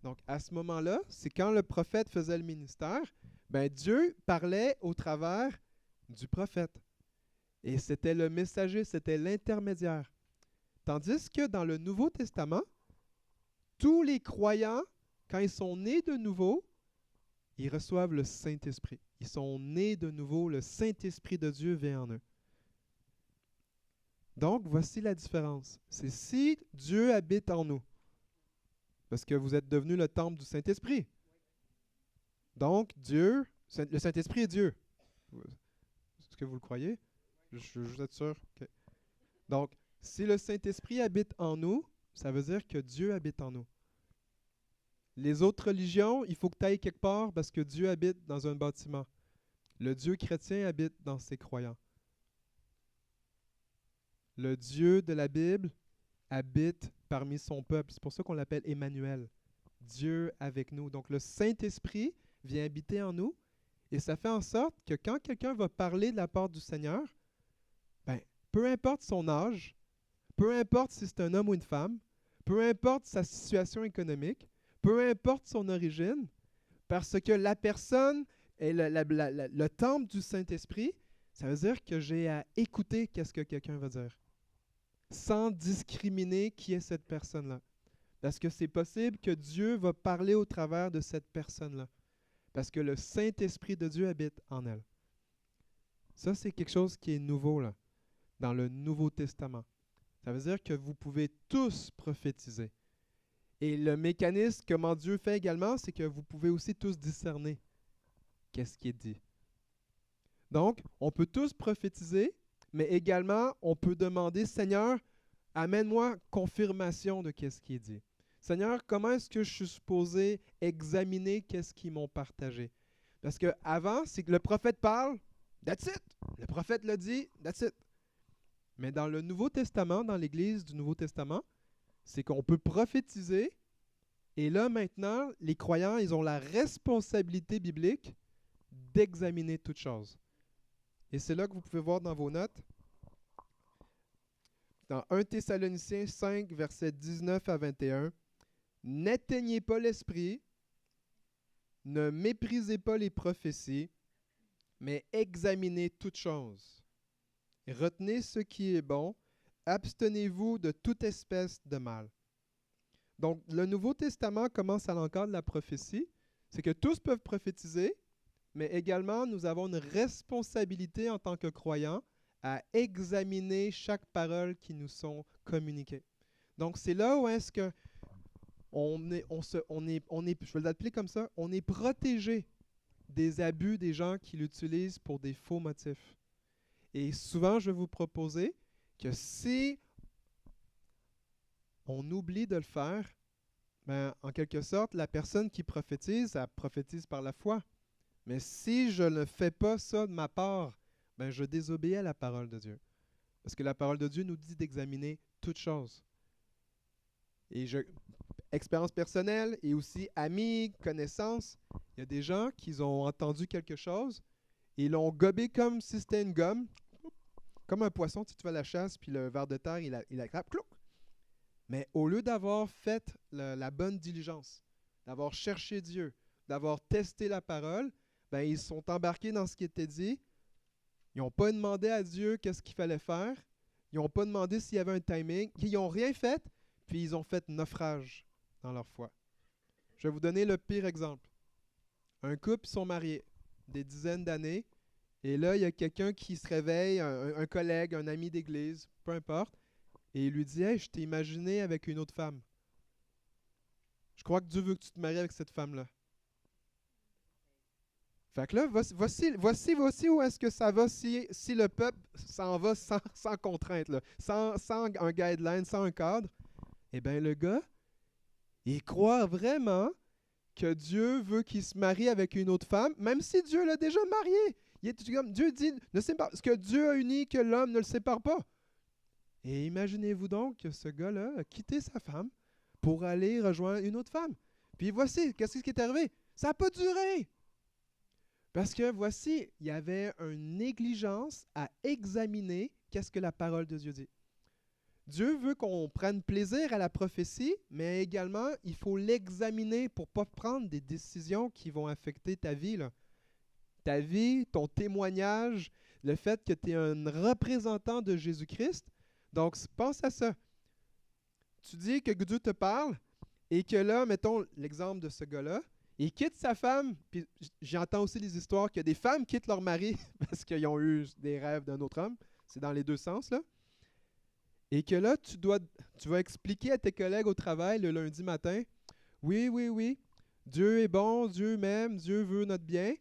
Donc, à ce moment-là, c'est quand le prophète faisait le ministère, ben Dieu parlait au travers du prophète. Et c'était le messager, c'était l'intermédiaire. Tandis que dans le Nouveau Testament, tous les croyants, quand ils sont nés de nouveau, ils reçoivent le Saint-Esprit. Ils sont nés de nouveau, le Saint-Esprit de Dieu vient en eux. Donc, voici la différence. C'est si Dieu habite en nous, parce que vous êtes devenus le temple du Saint-Esprit. Donc, Dieu, le Saint-Esprit est Dieu. Est-ce que vous le croyez? Je veux être sûr. Okay. Donc, si le Saint-Esprit habite en nous, ça veut dire que Dieu habite en nous. Les autres religions, il faut que tu ailles quelque part parce que Dieu habite dans un bâtiment. Le Dieu chrétien habite dans ses croyants. Le Dieu de la Bible habite parmi son peuple. C'est pour ça qu'on l'appelle Emmanuel. Dieu avec nous. Donc le Saint-Esprit vient habiter en nous et ça fait en sorte que quand quelqu'un va parler de la part du Seigneur, ben, peu importe son âge, peu importe si c'est un homme ou une femme, peu importe sa situation économique, peu importe son origine, parce que la personne est le temple du Saint-Esprit, ça veut dire que j'ai à écouter qu'est-ce que quelqu'un va dire, sans discriminer qui est cette personne-là. Parce que c'est possible que Dieu va parler au travers de cette personne-là, parce que le Saint-Esprit de Dieu habite en elle. Ça, c'est quelque chose qui est nouveau là, dans le Nouveau Testament. Ça veut dire que vous pouvez tous prophétiser. Et le mécanisme, comment Dieu fait également, c'est que vous pouvez aussi tous discerner qu'est-ce qui est dit. Donc, on peut tous prophétiser, mais également, on peut demander, Seigneur, amène-moi confirmation de qu'est-ce qui est dit. Seigneur, comment est-ce que je suis supposé examiner qu'est-ce qu'ils m'ont partagé? Parce qu'avant, c'est que le prophète parle, that's it. Le prophète l'a dit, that's it. Mais dans le Nouveau Testament, dans l'Église du Nouveau Testament, c'est qu'on peut prophétiser. Et là, maintenant, les croyants, ils ont la responsabilité biblique d'examiner toutes choses. Et c'est là que vous pouvez voir dans vos notes, dans 1 Thessaloniciens 5, versets 19 à 21, « N'éteignez pas l'esprit, ne méprisez pas les prophéties, mais examinez toutes choses. Retenez ce qui est bon, abstenez-vous de toute espèce de mal. » Donc, le Nouveau Testament commence à l'encadre de la prophétie. C'est que tous peuvent prophétiser, mais également, nous avons une responsabilité en tant que croyants à examiner chaque parole qui nous sont communiquées. Donc, c'est là où est-ce que je vais l'appeler comme ça, on est protégé des abus des gens qui l'utilisent pour des faux motifs. Et souvent, je vais vous proposer que si on oublie de le faire, ben, en quelque sorte, la personne qui prophétise, elle prophétise par la foi. Mais si je ne fais pas ça de ma part, ben, je désobéis à la parole de Dieu. Parce que la parole de Dieu nous dit d'examiner toutes choses. Et expérience personnelle et aussi amis, connaissances, il y a des gens qui ont entendu quelque chose et ils l'ont gobé comme si c'était une gomme, comme un poisson, tu vas à la chasse, puis le ver de terre, il attrape, clouc. Mais au lieu d'avoir fait la bonne diligence, d'avoir cherché Dieu, d'avoir testé la parole, ben, ils sont embarqués dans ce qui était dit. Ils n'ont pas demandé à Dieu qu'est-ce qu'il fallait faire. Ils n'ont pas demandé s'il y avait un timing. Ils n'ont rien fait, puis ils ont fait naufrage dans leur foi. Je vais vous donner le pire exemple. Un couple, ils sont mariés des dizaines d'années, et là, il y a quelqu'un qui se réveille, un collègue, un ami d'église, peu importe, et il lui dit « Hey, je t'ai imaginé avec une autre femme. Je crois que Dieu veut que tu te maries avec cette femme-là. » Fait que là, voici où est-ce que ça va si le peuple s'en va sans contrainte, là, sans un guideline, sans un cadre. Eh bien, le gars, il croit vraiment que Dieu veut qu'il se marie avec une autre femme, même si Dieu l'a déjà marié. Dieu dit, ne sépare, ce que Dieu a uni, que l'homme ne le sépare pas. Et imaginez-vous donc que ce gars-là a quitté sa femme pour aller rejoindre une autre femme. Puis voici, qu'est-ce qui est arrivé? Ça n'a pas duré. Parce que voici, il y avait une négligence à examiner qu'est-ce que la parole de Dieu dit. Dieu veut qu'on prenne plaisir à la prophétie, mais également, il faut l'examiner pour ne pas prendre des décisions qui vont affecter ta vie, là. Ta vie, ton témoignage, le fait que tu es un représentant de Jésus-Christ. Donc, pense à ça. Tu dis que Dieu te parle et que là, mettons l'exemple de ce gars-là, il quitte sa femme, puis j'entends aussi des histoires que des femmes quittent leur mari parce qu'ils ont eu des rêves d'un autre homme. C'est dans les deux sens, là. Et que là, tu vas expliquer à tes collègues au travail le lundi matin, oui, Dieu est bon, Dieu m'aime, Dieu veut notre bien.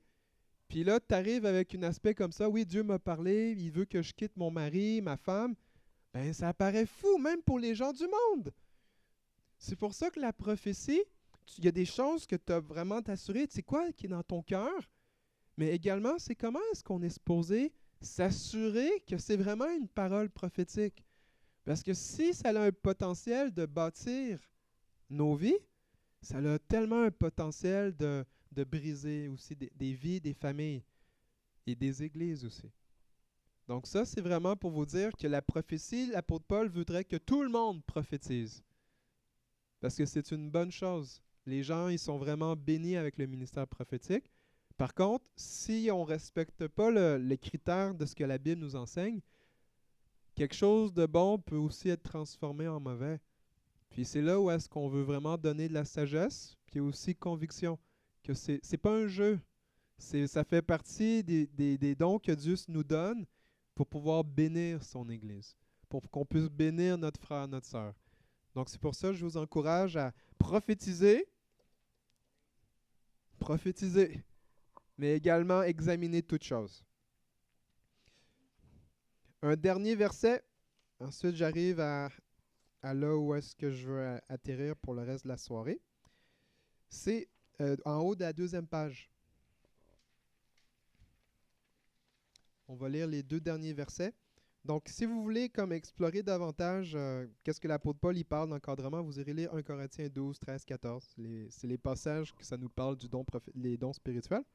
Puis là, tu arrives avec un aspect comme ça, oui, Dieu m'a parlé, il veut que je quitte mon mari, ma femme. Ben, ça paraît fou, même pour les gens du monde. C'est pour ça que la prophétie, il y a des choses que tu as vraiment t'assuré, tu sais quoi, qui est dans ton cœur, mais également, c'est comment est-ce qu'on est supposé s'assurer que c'est vraiment une parole prophétique. Parce que si ça a un potentiel de bâtir nos vies, ça a tellement un potentiel de briser aussi des vies, des familles et des églises aussi. Donc ça, c'est vraiment pour vous dire que la prophétie, l'apôtre Paul voudrait que tout le monde prophétise. Parce que c'est une bonne chose. Les gens, ils sont vraiment bénis avec le ministère prophétique. Par contre, si on ne respecte pas les critères de ce que la Bible nous enseigne, quelque chose de bon peut aussi être transformé en mauvais. Puis c'est là où est-ce qu'on veut vraiment donner de la sagesse, puis aussi conviction, que c'est pas un jeu. Ça fait partie des dons que Dieu nous donne pour pouvoir bénir son Église, pour qu'on puisse bénir notre frère, notre sœur. Donc c'est pour ça que je vous encourage à prophétiser, mais également examiner toutes choses. Un dernier verset, ensuite j'arrive à là où est-ce que je veux atterrir pour le reste de la soirée. C'est en haut de la deuxième page. On va lire les deux derniers versets. Donc, si vous voulez comme explorer davantage qu'est-ce que l'apôtre Paul y parle d'encadrement, vous irez lire 1 Corinthiens 12, 13, 14. C'est les passages que ça nous parle du les dons spirituels.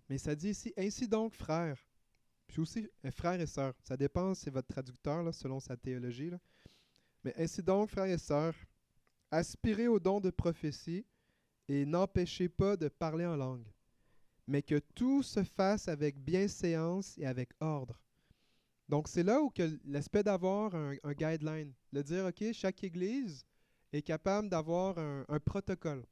Mais ça dit ici, ainsi donc, frères, puis aussi frères et sœurs, ça dépend, c'est votre traducteur, là, selon sa théologie, là. Mais ainsi donc, frères et sœurs, aspirez au don de prophétie et n'empêchez pas de parler en langue, mais que tout se fasse avec bienséance et avec ordre. Donc, c'est là où que l'aspect d'avoir un guideline, de dire, OK, chaque Église est capable d'avoir un protocole.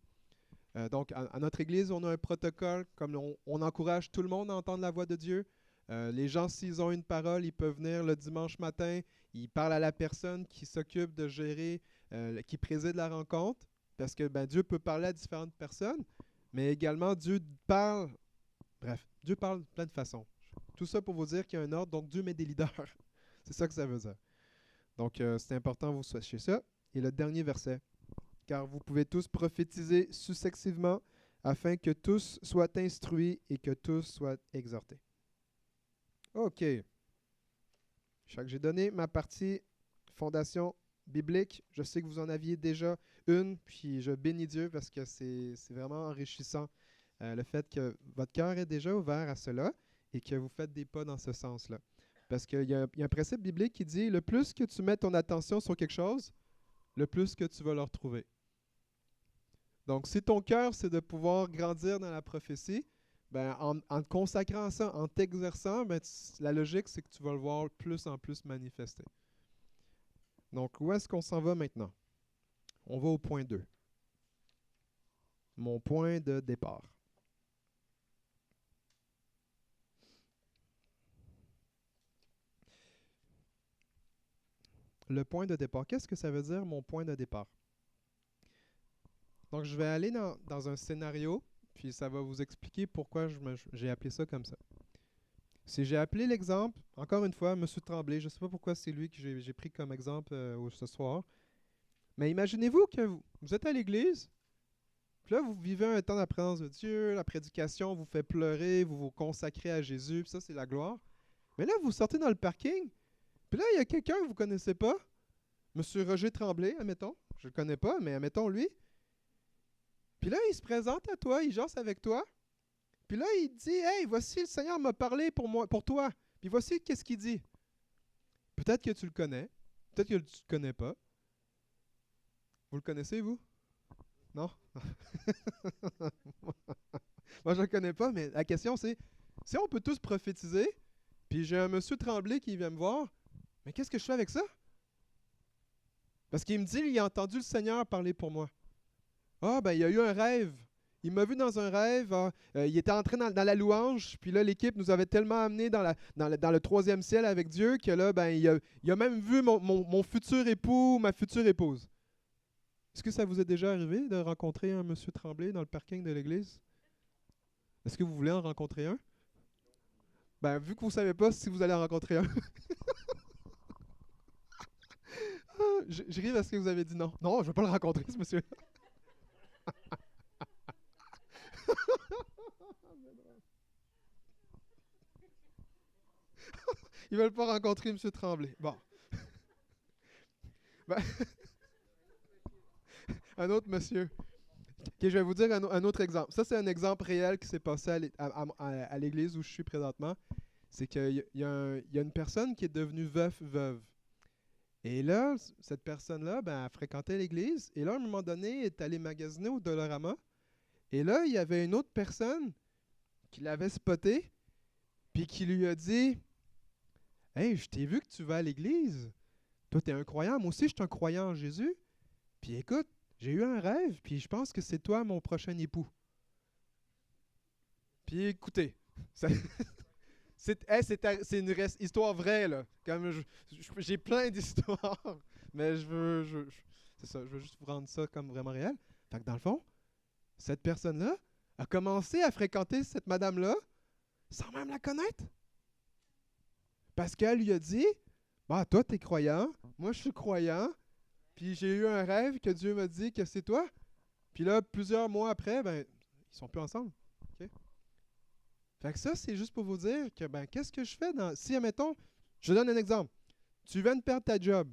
Donc, à notre Église, on a un protocole, comme on encourage tout le monde à entendre la voix de Dieu. Les gens, s'ils ont une parole, ils peuvent venir le dimanche matin, ils parlent à la personne qui s'occupe de gérer, qui préside la rencontre, parce que Dieu peut parler à différentes personnes, mais également Dieu parle, bref, Dieu parle de plein de façons. Tout ça pour vous dire qu'il y a un ordre, donc Dieu met des leaders. C'est ça que ça veut dire. Donc, c'est important que vous sachiez ça. Et le dernier verset. Car vous pouvez tous prophétiser successivement afin que tous soient instruits et que tous soient exhortés. OK. Je crois que j'ai donné ma partie fondation biblique. Je sais que vous en aviez déjà une, puis je bénis Dieu parce que c'est vraiment enrichissant. Le fait que votre cœur est déjà ouvert à cela et que vous faites des pas dans ce sens-là. Parce qu'il y a un principe biblique qui dit, le plus que tu mets ton attention sur quelque chose, le plus que tu vas le retrouver. Donc, si ton cœur, c'est de pouvoir grandir dans la prophétie, en te consacrant à ça, en t'exerçant, la logique, c'est que tu vas le voir plus en plus manifester. Donc, où est-ce qu'on s'en va maintenant? On va au point 2. Mon point de départ. Le point de départ. Qu'est-ce que ça veut dire, mon point de départ? Donc, je vais aller dans un scénario, puis ça va vous expliquer pourquoi j'ai appelé ça comme ça. Si j'ai appelé l'exemple, encore une fois, M. Tremblay, je ne sais pas pourquoi c'est lui que j'ai pris comme exemple ce soir, mais imaginez-vous que vous êtes à l'église, puis là, vous vivez un temps de la présence de Dieu, la prédication vous fait pleurer, vous vous consacrez à Jésus, puis ça, c'est la gloire. Mais là, vous sortez dans le parking, puis là, il y a quelqu'un que vous ne connaissez pas, M. Roger Tremblay, admettons, je ne le connais pas, mais admettons lui. Puis là, il se présente à toi, il jase avec toi. Puis là, il dit, « Hey, voici, le Seigneur m'a parlé pour toi. Puis voici qu'est-ce qu'il dit. » Peut-être que tu le connais, peut-être que tu ne le connais pas. Vous le connaissez, vous? Non? Moi, je ne le connais pas, mais la question, c'est, si on peut tous prophétiser, puis j'ai un monsieur Tremblay qui vient me voir, mais qu'est-ce que je fais avec ça? Parce qu'il me dit, il a entendu le Seigneur parler pour moi. Ah, il y a eu un rêve. Il m'a vu dans un rêve. Il était entré dans la louange. Puis là, l'équipe nous avait tellement amenés dans le troisième ciel avec Dieu que là, il a même vu mon futur époux, ma future épouse. Est-ce que ça vous est déjà arrivé de rencontrer un monsieur Tremblay dans le parking de l'église? Est-ce que vous voulez en rencontrer un? Vu que vous ne savez pas si vous allez en rencontrer un. je ris parce que vous avez dit non. Non, je ne veux pas le rencontrer, ce monsieur. Ils ne veulent pas rencontrer M. Tremblay. Bon. Un autre monsieur. Okay, je vais vous dire un autre exemple. Ça, c'est un exemple réel qui s'est passé à l'église où je suis présentement. C'est qu'il y a une personne qui est devenue veuve. Et là, cette personne-là, elle fréquentait l'église. Et là, à un moment donné, elle est allée magasiner au Dollarama. Et là, il y avait une autre personne qui l'avait spoté, puis qui lui a dit, « Hey, je t'ai vu que tu vas à l'église. Toi, tu es un croyant. Moi aussi, je suis un croyant en Jésus. Puis écoute, j'ai eu un rêve, puis je pense que c'est toi mon prochain époux. » Puis écoutez, c'est une histoire vraie, là. Comme j'ai plein d'histoires, mais c'est ça, je veux juste vous rendre ça comme vraiment réel. Fait que dans le fond, cette personne-là a commencé à fréquenter cette madame-là sans même la connaître. Parce qu'elle lui a dit, « Toi, t'es croyant, moi, je suis croyant, puis j'ai eu un rêve que Dieu m'a dit que c'est toi. » Puis là, plusieurs mois après, ils sont plus ensemble. Okay? Fait que ça, c'est juste pour vous dire que, qu'est-ce que je fais si, admettons, je donne un exemple. Tu viens de perdre ta job,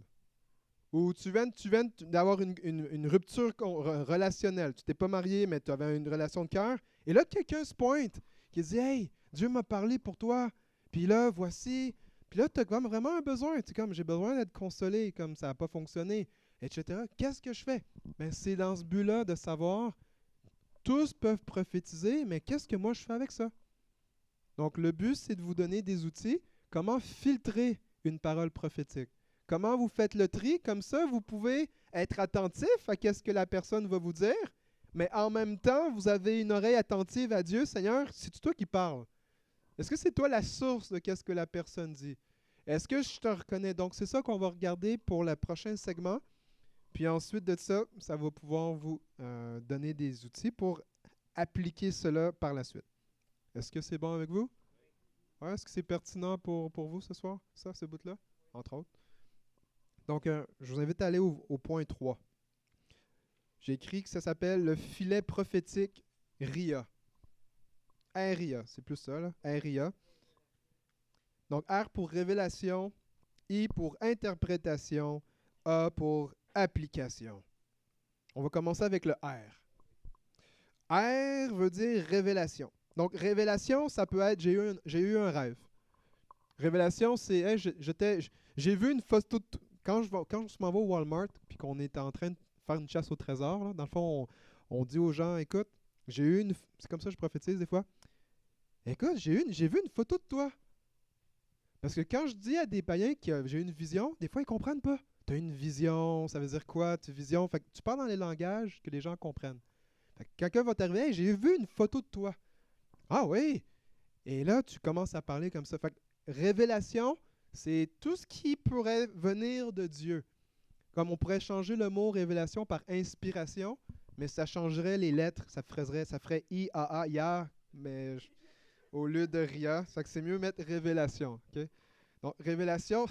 ou tu viens d'avoir une rupture relationnelle. Tu t'es pas marié, mais tu avais une relation de cœur. Et là, quelqu'un se pointe. qui dit « Hey, Dieu m'a parlé pour toi, puis là, voici. » Puis là, tu as comme vraiment un besoin. Tu comme, j'ai besoin d'être consolé, comme ça n'a pas fonctionné, etc. Qu'est-ce que je fais? Ben, c'est dans ce but-là de savoir, tous peuvent prophétiser, mais qu'est-ce que moi je fais avec ça? Donc, le but, c'est de vous donner des outils. Comment filtrer une parole prophétique? Comment vous faites le tri? Comme ça, vous pouvez être attentif à ce que la personne va vous dire, mais en même temps, vous avez une oreille attentive à Dieu. Seigneur, c'est toi qui parles. Est-ce que c'est toi la source de qu'est-ce que la personne dit? Est-ce que je te reconnais? Donc, c'est ça qu'on va regarder pour le prochain segment. Puis ensuite de ça, ça va pouvoir vous donner des outils pour appliquer cela par la suite. Est-ce que c'est bon avec vous? Ouais, est-ce que c'est pertinent pour vous ce soir, ça, ce bout-là, entre autres? Donc, je vous invite à aller au point 3. J'ai écrit que ça s'appelle le filet prophétique RIA. RIA, c'est plus ça, là. RIA. Donc, R pour révélation, I pour interprétation, A pour application. On va commencer avec le R. R veut dire révélation. Donc, révélation, ça peut être j'ai eu un rêve. Révélation, c'est hey, j'ai vu une photo. Quand je m'en vais au Walmart puis qu'on est en train de faire une chasse au trésor, là, dans le fond, on dit aux gens écoute, j'ai eu une. C'est comme ça que je prophétise des fois. Écoute, j'ai vu une photo de toi. Parce que quand je dis à des païens que j'ai une vision, des fois, ils ne comprennent pas. Tu as une vision, ça veut dire quoi, tu vision? Fait que tu parles dans les langages que les gens comprennent. Fait que quelqu'un va t'arriver, hey, j'ai vu une photo de toi. Ah oui! Et là, tu commences à parler comme ça. Fait que révélation, c'est tout ce qui pourrait venir de Dieu. Comme on pourrait changer le mot révélation par inspiration, mais ça changerait les lettres, ça ferait I-A-A, ya, mais au lieu de ria. Ça fait que c'est mieux mettre révélation. Okay? Donc, révélation,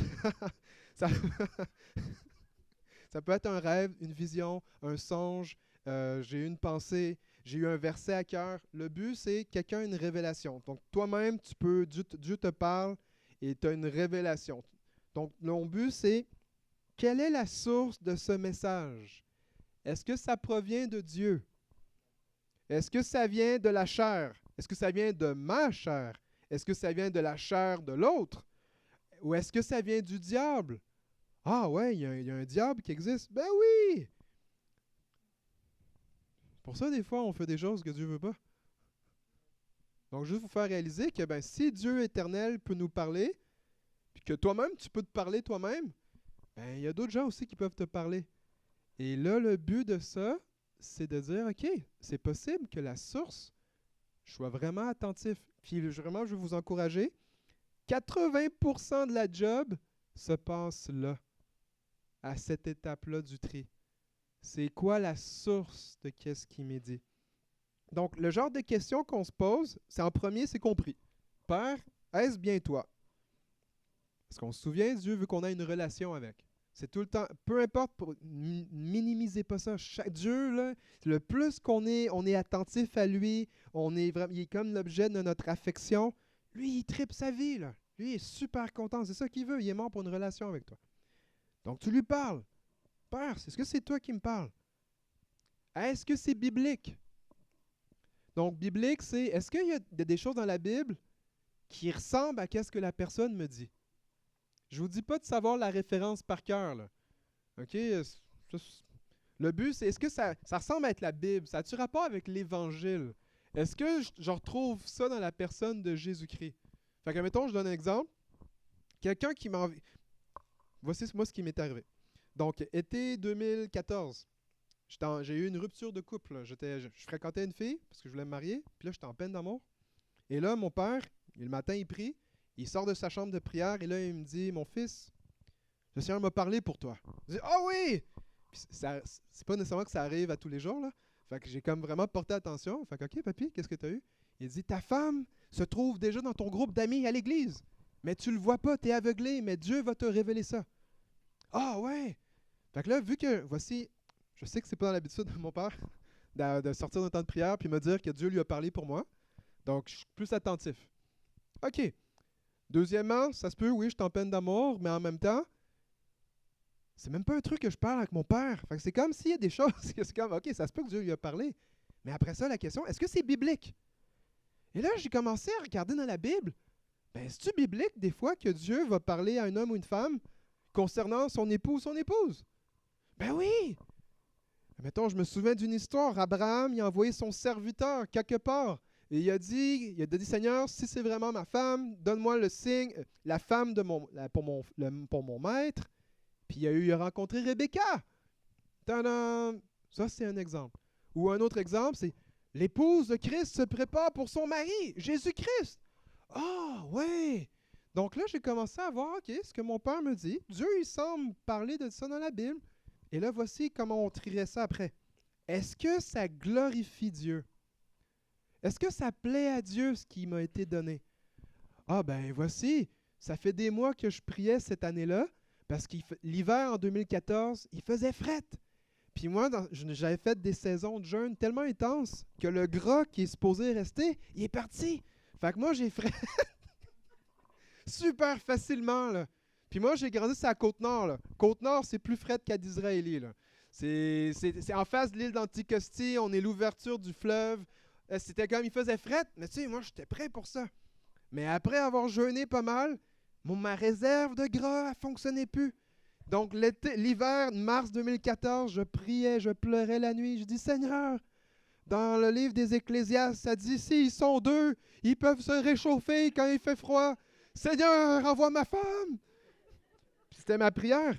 ça, ça peut être un rêve, une vision, un songe, j'ai eu une pensée, j'ai eu un verset à cœur. Le but, c'est quelqu'un a une révélation. Donc, toi-même, Dieu te parle et tu as une révélation. Donc, mon but, c'est quelle est la source de ce message? Est-ce que ça provient de Dieu? Est-ce que ça vient de la chair? Est-ce que ça vient de ma chair? Est-ce que ça vient de la chair de l'autre? Ou est-ce que ça vient du diable? Ah ouais, il y a un diable qui existe. Ben oui! Pour ça, des fois, on fait des choses que Dieu ne veut pas. Donc, juste vous faire réaliser que si Dieu éternel peut nous parler, puis que toi-même, tu peux te parler toi-même, il y a d'autres gens aussi qui peuvent te parler. Et là, le but de ça, c'est de dire, OK, c'est possible que la source, je sois vraiment attentif. Puis vraiment, je vais vous encourager. 80% de la job se passe là, à cette étape-là du tri. C'est quoi la source de qu'est-ce qui m'est dit? Donc, le genre de questions qu'on se pose, c'est en premier, c'est compris. Père, est-ce bien toi? Parce qu'on se souvient, Dieu veut qu'on ait une relation avec. C'est tout le temps, peu importe, minimisez pas ça. Dieu, là, le plus on est attentif à lui, il est comme l'objet de notre affection. Lui, il tripe sa vie, là. Lui, il est super content. C'est ça qu'il veut. Il est mort pour une relation avec toi. Donc, tu lui parles. Père, est-ce que c'est toi qui me parles? Est-ce que c'est biblique? Donc, biblique, c'est, est-ce qu'il y a des choses dans la Bible qui ressemblent à ce que la personne me dit? Je ne vous dis pas de savoir la référence par cœur, là. OK? Le but, c'est, est-ce que ça ressemble à être la Bible? Ça a-tu rapport avec l'Évangile? Est-ce que je retrouve ça dans la personne de Jésus-Christ? Fait que, mettons, je donne un exemple. Quelqu'un qui m'a... Voici moi ce qui m'est arrivé. Donc, été 2014, j'ai eu une rupture de couple. Je fréquentais une fille parce que je voulais me marier. Puis là, j'étais en peine d'amour. Et là, mon père, le matin, il prie. Il sort de sa chambre de prière et là, il me dit, mon fils, le Seigneur m'a parlé pour toi. Je dis, ah oui! Puis c'est pas nécessairement que ça arrive à tous les jours, là. Fait que j'ai comme vraiment porté attention. Fait que, OK, papy, qu'est-ce que tu as eu? Il dit, ta femme se trouve déjà dans ton groupe d'amis à l'église. Mais tu le vois pas, tu es aveuglé, mais Dieu va te révéler ça. Ah ouais! Fait que là, vu que, voici, je sais que c'est pas dans l'habitude de mon père de sortir d'un temps de prière puis me dire que Dieu lui a parlé pour moi. Donc, je suis plus attentif. OK. Deuxièmement, ça se peut, oui, je suis en peine d'amour, mais en même temps, c'est même pas un truc que je parle avec mon père. Fait que c'est comme s'il y a des choses que c'est comme, OK, ça se peut que Dieu lui a parlé. Mais après ça, la question, est-ce que c'est biblique? Et là, j'ai commencé à regarder dans la Bible. Ben, c'est-tu biblique des fois que Dieu va parler à un homme ou une femme concernant son époux ou son épouse? Ben oui! Mettons, je me souviens d'une histoire. Abraham, il a envoyé son serviteur quelque part. Et il a dit, Seigneur, si c'est vraiment ma femme, donne-moi le signe, la femme pour mon maître. Puis il a rencontré Rebecca. Tadam! Ça, c'est un exemple. Ou un autre exemple, c'est l'épouse de Christ se prépare pour son mari, Jésus-Christ. Ah, ouais! Donc là, j'ai commencé à voir, OK, ce que mon père me dit. Dieu, il semble parler de ça dans la Bible. Et là, voici comment on trierait ça après. Est-ce que ça glorifie Dieu? Est-ce que ça plaît à Dieu, ce qui m'a été donné? Ah, ben voici, ça fait des mois que je priais cette année-là, parce que l'hiver en 2014, il faisait fret. Puis moi, j'avais fait des saisons de jeûne tellement intenses que le gras qui est supposé rester, il est parti. Fait que moi, j'ai fret super facilement, là. Puis moi, j'ai grandi sur la Côte-Nord, là. Côte-Nord, c'est plus fret qu'à d'Israéli, là. C'est en face de l'île d'Anticosti, on est l'ouverture du fleuve. C'était comme, il faisait fret, mais tu sais, moi, j'étais prêt pour ça. Mais après avoir jeûné pas mal, ma réserve de gras ne fonctionnait plus. Donc, l'hiver, mars 2014, je priais, je pleurais la nuit. Je dis, Seigneur, dans le livre des Ecclésiastes, ça dit, s'ils sont deux, ils peuvent se réchauffer quand il fait froid. Seigneur, envoie ma femme. C'était ma prière.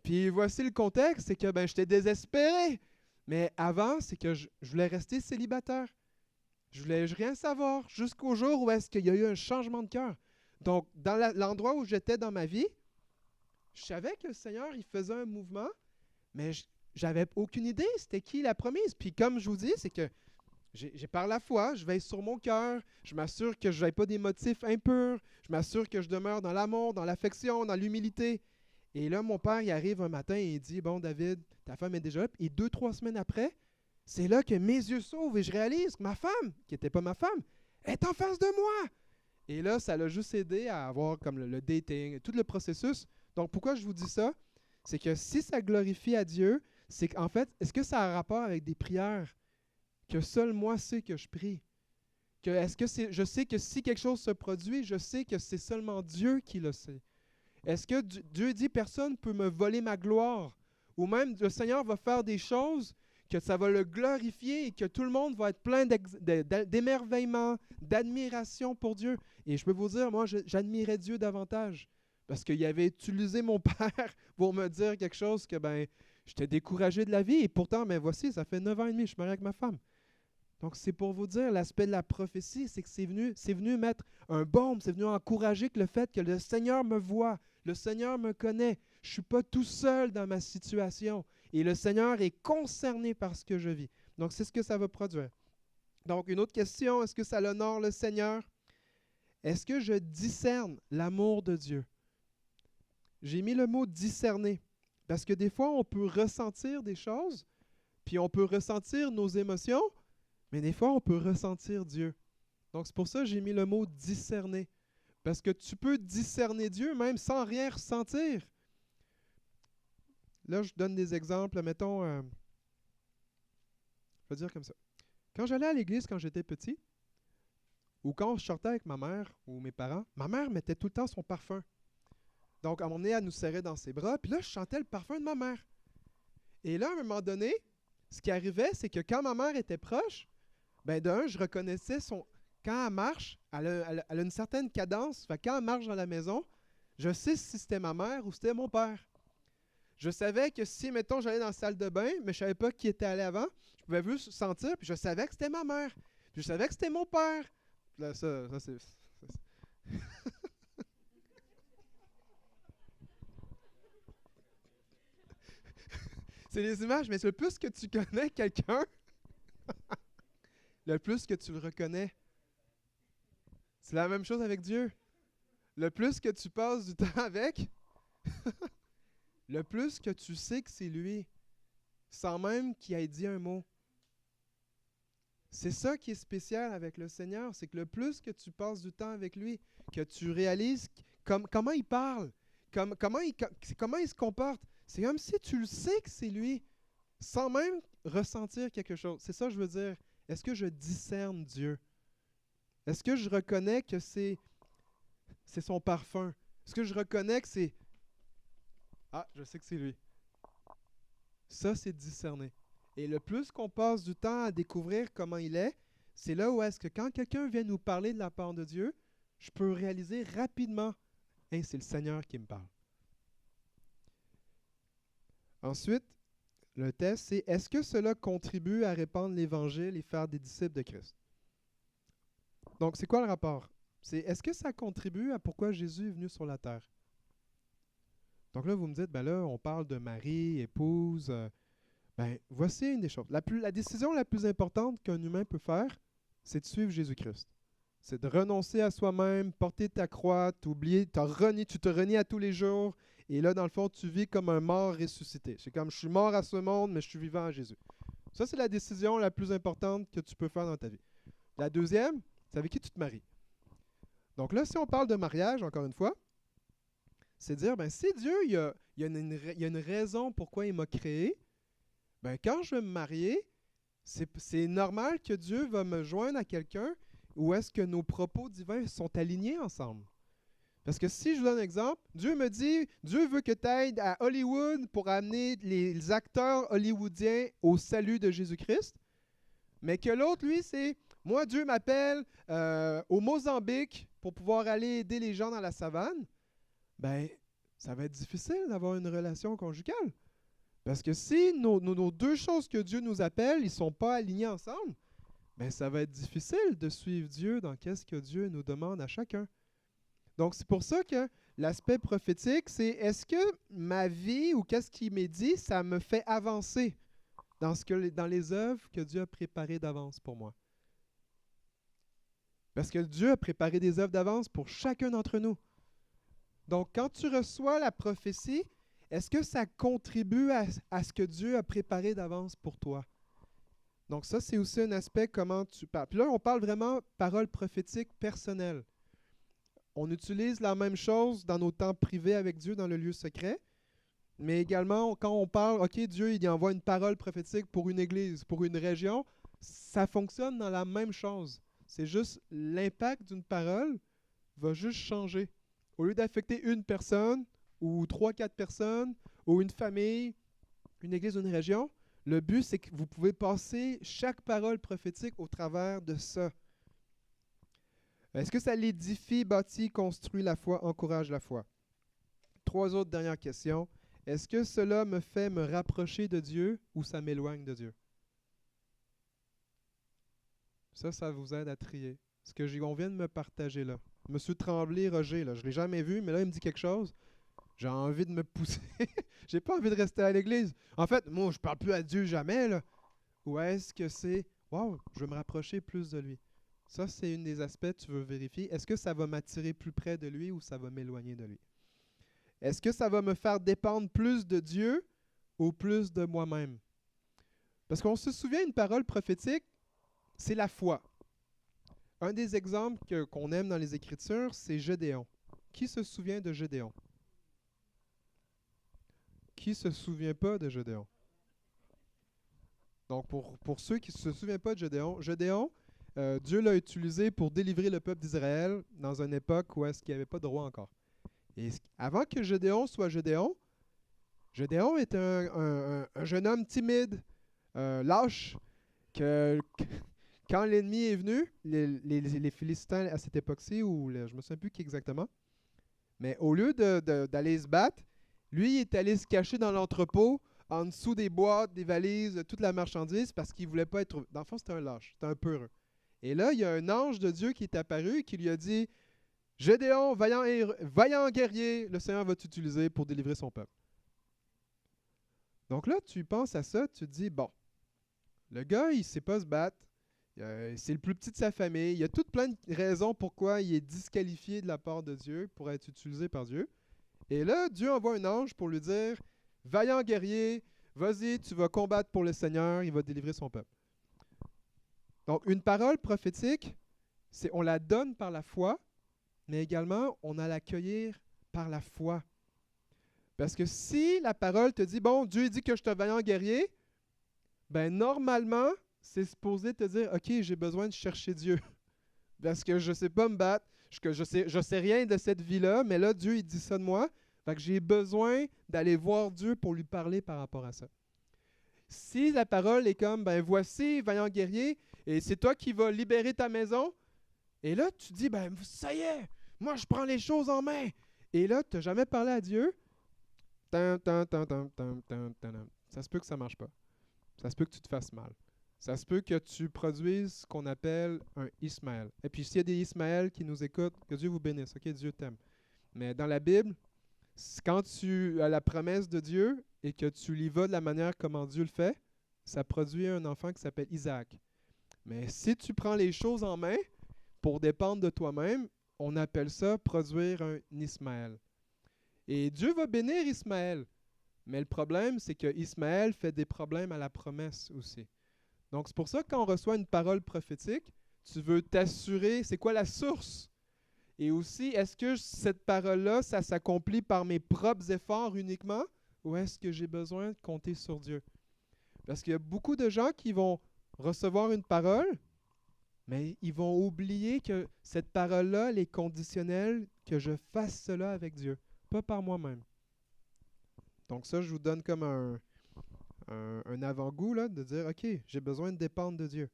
Puis voici le contexte, c'est que j'étais désespéré. Mais avant, c'est que je voulais rester célibataire. Je voulais rien savoir jusqu'au jour où est-ce qu'il y a eu un changement de cœur. Donc, dans l'endroit où j'étais dans ma vie, je savais que le Seigneur, il faisait un mouvement, mais j'avais aucune idée c'était qui la promise. Puis comme je vous dis, c'est que j'ai par la foi, je veille sur mon cœur, je m'assure que je n'ai pas des motifs impurs, je m'assure que je demeure dans l'amour, dans l'affection, dans l'humilité. Et là, mon père, il arrive un matin et il dit, bon, David, ta femme est déjà là. Et 2-3 semaines après, c'est là que mes yeux s'ouvrent et je réalise que ma femme, qui n'était pas ma femme, est en face de moi. Et là, ça l'a juste aidé à avoir comme le dating, tout le processus. Donc, pourquoi je vous dis ça? C'est que si ça glorifie à Dieu, c'est qu'en fait, est-ce que ça a un rapport avec des prières que seul moi sais que je prie? Je sais que si quelque chose se produit, je sais que c'est seulement Dieu qui le sait. Est-ce que Dieu dit, personne ne peut me voler ma gloire? Ou même, le Seigneur va faire des choses que ça va le glorifier et que tout le monde va être plein d'émerveillement, d'admiration pour Dieu. Et je peux vous dire, moi, j'admirais Dieu davantage parce qu'il avait utilisé mon père pour me dire quelque chose que, j'étais découragé de la vie. Et pourtant, voici, ça fait 9 ans et demi, je suis marié avec ma femme. Donc, c'est pour vous dire, l'aspect de la prophétie, c'est que c'est venu mettre un baume, c'est venu encourager que le fait que le Seigneur me voit, le Seigneur me connaît. Je ne suis pas tout seul dans ma situation. Et le Seigneur est concerné par ce que je vis. Donc, c'est ce que ça va produire. Donc, une autre question, est-ce que ça honore le Seigneur? Est-ce que je discerne l'amour de Dieu? J'ai mis le mot « discerner » parce que des fois, on peut ressentir des choses, puis on peut ressentir nos émotions, mais des fois, on peut ressentir Dieu. Donc, c'est pour ça que j'ai mis le mot « discerner ». Parce que tu peux discerner Dieu même sans rien ressentir. Là, je donne des exemples. Mettons, je vais dire comme ça. Quand j'allais à l'église quand j'étais petit, ou quand je sortais avec ma mère ou mes parents, ma mère mettait tout le temps son parfum. Donc, à un moment donné, elle nous serrait dans ses bras, puis là, je sentais le parfum de ma mère. Et là, à un moment donné, ce qui arrivait, c'est que quand ma mère était proche, je reconnaissais son... Quand elle marche, elle a une certaine cadence. Fait quand elle marche dans la maison, je sais si c'était ma mère ou c'était mon père. Je savais que si, mettons, j'allais dans la salle de bain, mais je ne savais pas qui était allé avant, je pouvais juste sentir, puis je savais que c'était ma mère. Puis je savais que c'était mon père. Là, ça c'est... C'est les images, mais c'est le plus que tu connais quelqu'un, le plus que tu le reconnais. C'est la même chose avec Dieu. Le plus que tu passes du temps avec, le plus que tu sais que c'est lui, sans même qu'il ait dit un mot. C'est ça qui est spécial avec le Seigneur, c'est que le plus que tu passes du temps avec lui, que tu réalises comment il parle, comment il se comporte, c'est comme si tu le sais que c'est lui, sans même ressentir quelque chose. C'est ça que je veux dire. Est-ce que je discerne Dieu? Est-ce que je reconnais que c'est son parfum? Est-ce que je reconnais que c'est... Ah, je sais que c'est lui. Ça, c'est discerner. Et le plus qu'on passe du temps à découvrir comment il est, c'est là où est-ce que quand quelqu'un vient nous parler de la part de Dieu, je peux réaliser rapidement, hey, c'est le Seigneur qui me parle. Ensuite, le test, c'est est-ce que cela contribue à répandre l'Évangile et faire des disciples de Christ? Donc, c'est quoi le rapport? C'est est-ce que ça contribue à pourquoi Jésus est venu sur la terre? Donc là, vous me dites, ben là, on parle de Marie, épouse. Ben, voici une des choses. La décision la plus importante qu'un humain peut faire, c'est de suivre Jésus-Christ. C'est de renoncer à soi-même, porter ta croix, t'oublier, tu te renies à tous les jours, et là, dans le fond, tu vis comme un mort ressuscité. C'est comme, je suis mort à ce monde, mais je suis vivant à Jésus. Ça, c'est la décision la plus importante que tu peux faire dans ta vie. La deuxième, c'est avec qui tu te maries. Donc là, si on parle de mariage, encore une fois, c'est dire, ben, si Dieu, il y a une raison pourquoi il m'a créé, ben, quand je vais me marier, c'est normal que Dieu va me joindre à quelqu'un où est-ce que nos propos divins sont alignés ensemble. Parce que si je vous donne un exemple, Dieu me dit, Dieu veut que tu ailles à Hollywood pour amener les acteurs hollywoodiens au salut de Jésus-Christ, mais que l'autre, lui, c'est, moi, Dieu m'appelle au Mozambique pour pouvoir aller aider les gens dans la savane, ben, ça va être difficile d'avoir une relation conjugale. Parce que si nos deux choses que Dieu nous appelle, ils ne sont pas alignés ensemble, ben ça va être difficile de suivre Dieu dans qu'est-ce que Dieu nous demande à chacun. Donc, c'est pour ça que l'aspect prophétique, c'est est-ce que ma vie ou qu'est-ce qui m'est dit, ça me fait avancer dans les œuvres que Dieu a préparées d'avance pour moi. Parce que Dieu a préparé des œuvres d'avance pour chacun d'entre nous. Donc, quand tu reçois la prophétie, est-ce que ça contribue à ce que Dieu a préparé d'avance pour toi? Donc ça, c'est aussi un aspect comment tu parles. Puis là, on parle vraiment parole prophétique personnelle. On utilise la même chose dans nos temps privés avec Dieu dans le lieu secret, mais également quand on parle, OK, Dieu, il envoie une parole prophétique pour une église, pour une région, ça fonctionne dans la même chose. C'est juste l'impact d'une parole va juste changer. Au lieu d'affecter une personne, ou 3-4 personnes, ou une famille, une église ou une région, le but, c'est que vous pouvez passer chaque parole prophétique au travers de ça. Est-ce que ça l'édifie, bâtit, construit la foi, encourage la foi? 3 autres dernières questions. Est-ce que cela me fait me rapprocher de Dieu ou ça m'éloigne de Dieu? Ça vous aide à trier. Ce que on vient de me partager là. Monsieur Tremblay, Roger, là, je ne l'ai jamais vu, mais là, il me dit quelque chose. J'ai envie de me pousser. J'ai pas envie de rester à l'église. En fait, moi, je parle plus à Dieu jamais, là. Ou est-ce que c'est, wow, je veux me rapprocher plus de lui? Ça, c'est un des aspects que tu veux vérifier. Est-ce que ça va m'attirer plus près de lui ou ça va m'éloigner de lui? Est-ce que ça va me faire dépendre plus de Dieu ou plus de moi-même? Parce qu'on se souvient, une parole prophétique, c'est la foi. Un des exemples qu'on aime dans les Écritures, c'est Gédéon. Qui se souvient de Gédéon? Qui ne se souvient pas de Gédéon? Donc, pour ceux qui ne se souviennent pas de Gédéon, Dieu l'a utilisé pour délivrer le peuple d'Israël dans une époque où est-ce qu'il n'y avait pas de roi encore. Et avant que Gédéon soit Gédéon est un jeune homme timide, lâche, que quand l'ennemi est venu, les Philistins à cette époque-ci, je ne me souviens plus qui exactement, mais au lieu d'aller se battre, lui, il est allé se cacher dans l'entrepôt, en dessous des boîtes, des valises, toute la marchandise, parce qu'il ne voulait pas être... Dans le fond, c'était un lâche, c'était un peureux. Et là, il y a un ange de Dieu qui est apparu et qui lui a dit, « Gédéon, vaillant guerrier, le Seigneur va t'utiliser pour délivrer son peuple. » Donc là, tu penses à ça, tu te dis, bon, le gars, il ne sait pas se battre, c'est le plus petit de sa famille, il y a toutes plein de raisons pourquoi il est disqualifié de la part de Dieu pour être utilisé par Dieu. Et là, Dieu envoie un ange pour lui dire, « Vaillant guerrier, vas-y, tu vas combattre pour le Seigneur, il va délivrer son peuple. » Donc, une parole prophétique, on la donne par la foi, mais également, on a à l'accueillir par la foi. Parce que si la parole te dit, bon, Dieu dit que je suis un vaillant guerrier, ben normalement, c'est supposé te dire, OK, j'ai besoin de chercher Dieu. parce que je ne sais pas me battre, que je sais rien de cette vie-là, mais là, Dieu, il dit ça de moi. Fait que j'ai besoin d'aller voir Dieu pour lui parler par rapport à ça. Si la parole est comme, ben voici, vaillant guerrier, et c'est toi qui vas libérer ta maison, et là, tu dis, ben ça y est, moi, je prends les choses en main. Et là, tu n'as jamais parlé à Dieu. Ça se peut que ça ne marche pas. Ça se peut que tu te fasses mal. Ça se peut que tu produises ce qu'on appelle un Ismaël. Et puis, s'il y a des Ismaël qui nous écoutent, que Dieu vous bénisse, ok, Dieu t'aime. Mais dans la Bible, quand tu as la promesse de Dieu et que tu y vas de la manière comment Dieu le fait, ça produit un enfant qui s'appelle Isaac. Mais si tu prends les choses en main pour dépendre de toi-même, on appelle ça produire un Ismaël. Et Dieu va bénir Ismaël. Mais le problème, c'est que Ismaël fait des problèmes à la promesse aussi. Donc, c'est pour ça que quand on reçoit une parole prophétique, tu veux t'assurer, c'est quoi la source? Et aussi, est-ce que cette parole-là, ça s'accomplit par mes propres efforts uniquement, ou est-ce que j'ai besoin de compter sur Dieu? Parce qu'il y a beaucoup de gens qui vont recevoir une parole, mais ils vont oublier que cette parole-là, elle est conditionnelle, que je fasse cela avec Dieu, pas par moi-même. Donc ça, je vous donne comme un avant-goût là, de dire, OK, j'ai besoin de dépendre de Dieu.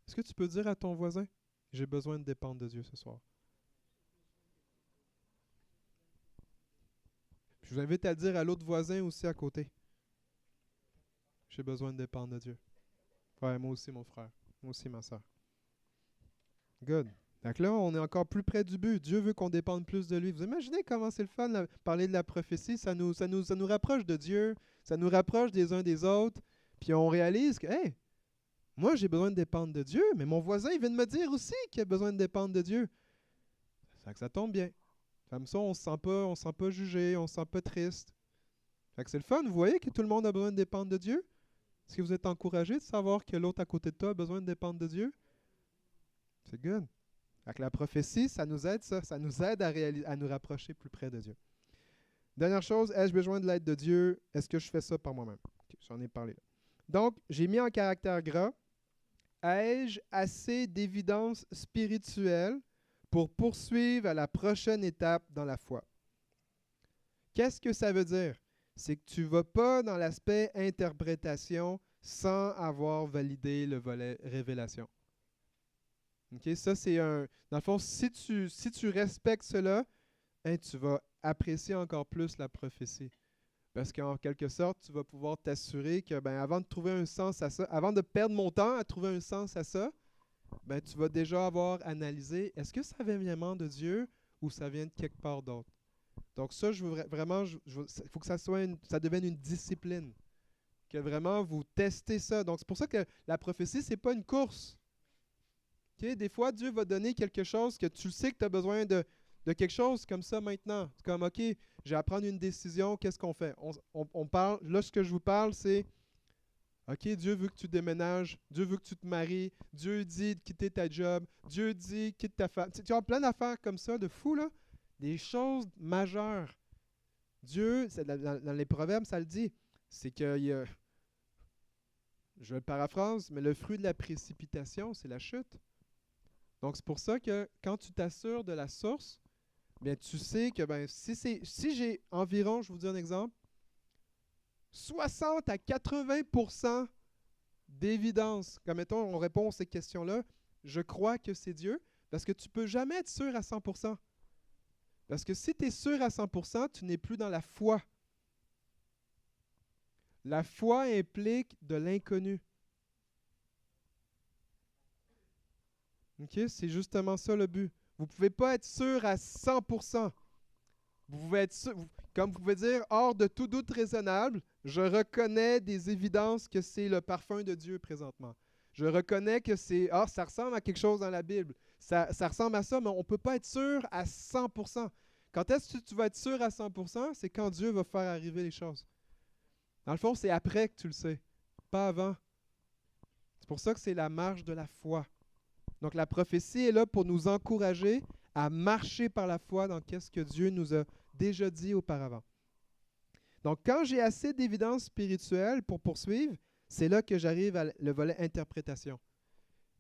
Est-ce que tu peux dire à ton voisin, j'ai besoin de dépendre de Dieu ce soir? Puis je vous invite à le dire à l'autre voisin aussi à côté. J'ai besoin de dépendre de Dieu. Ouais, moi aussi, mon frère. Moi aussi, ma soeur. Good. Donc là, on est encore plus près du but. Dieu veut qu'on dépende plus de lui. Vous imaginez comment c'est le fun de parler de la prophétie? Ça nous rapproche de Dieu. Ça nous rapproche des uns des autres. Puis on réalise que, hey, moi, j'ai besoin de dépendre de Dieu, mais mon voisin, il vient de me dire aussi qu'il a besoin de dépendre de Dieu. Ça fait que ça tombe bien. Comme ça, on ne se sent pas jugé, on ne se sent pas triste. Fait que c'est le fun. Vous voyez que tout le monde a besoin de dépendre de Dieu? Est-ce que vous êtes encouragé de savoir que l'autre à côté de toi a besoin de dépendre de Dieu? C'est good. Fait que la prophétie, ça nous aide ça nous aide à nous rapprocher plus près de Dieu. Dernière chose, ai-je besoin de l'aide de Dieu? Est-ce que je fais ça par moi-même? Okay, j'en ai parlé là. Donc, j'ai mis en caractère gras, ai-je assez d'évidence spirituelle pour poursuivre à la prochaine étape dans la foi? Qu'est-ce que ça veut dire? C'est que tu ne vas pas dans l'aspect interprétation sans avoir validé le volet révélation. Okay? Ça, c'est un... Dans le fond, si tu respectes cela, hein, tu vas apprécier encore plus la prophétie. Parce qu'en quelque sorte, tu vas pouvoir t'assurer que avant de trouver un sens à ça, avant de perdre mon temps à trouver un sens à ça, tu vas déjà avoir analysé, est-ce que ça vient vraiment de Dieu ou ça vient de quelque part d'autre? Donc ça, je veux vraiment, il faut que ça devienne une discipline. Que vraiment vous testez ça. Donc c'est pour ça que la prophétie, ce n'est pas une course. Okay? Des fois, Dieu va donner quelque chose que tu sais que tu as besoin de quelque chose comme ça maintenant. C'est comme, OK, j'ai à prendre une décision, qu'est-ce qu'on fait? On parle, là, ce que je vous parle, c'est, OK, Dieu veut que tu déménages, Dieu veut que tu te maries, Dieu dit de quitter ta job, Dieu dit quitte ta femme. Tu as plein d'affaires comme ça, de fou, là. Des choses majeures. Dieu, dans les proverbes, ça le dit, c'est qu'il y a, je le paraphrase, mais le fruit de la précipitation, c'est la chute. Donc, c'est pour ça que quand tu t'assures de la source, bien, tu sais que si j'ai environ, je vous dis un exemple, 60 à 80% d'évidence, comme mettons, on répond à ces questions-là, je crois que c'est Dieu, parce que tu ne peux jamais être sûr à 100%. Parce que si tu es sûr à 100%, tu n'es plus dans la foi. La foi implique de l'inconnu. Okay? C'est justement ça le but. Vous ne pouvez pas être sûr à 100%. Vous pouvez être sûr, comme vous pouvez dire, hors de tout doute raisonnable, je reconnais des évidences que c'est le parfum de Dieu présentement. Je reconnais que c'est, ça ressemble à quelque chose dans la Bible. Ça ressemble à ça, mais on ne peut pas être sûr à 100%. Quand est-ce que tu vas être sûr à 100%? C'est quand Dieu va faire arriver les choses. Dans le fond, c'est après que tu le sais, pas avant. C'est pour ça que c'est la marche de la foi. Donc la prophétie est là pour nous encourager à marcher par la foi dans ce que Dieu nous a déjà dit auparavant. Donc quand j'ai assez d'évidence spirituelle pour poursuivre, c'est là que j'arrive à le volet interprétation.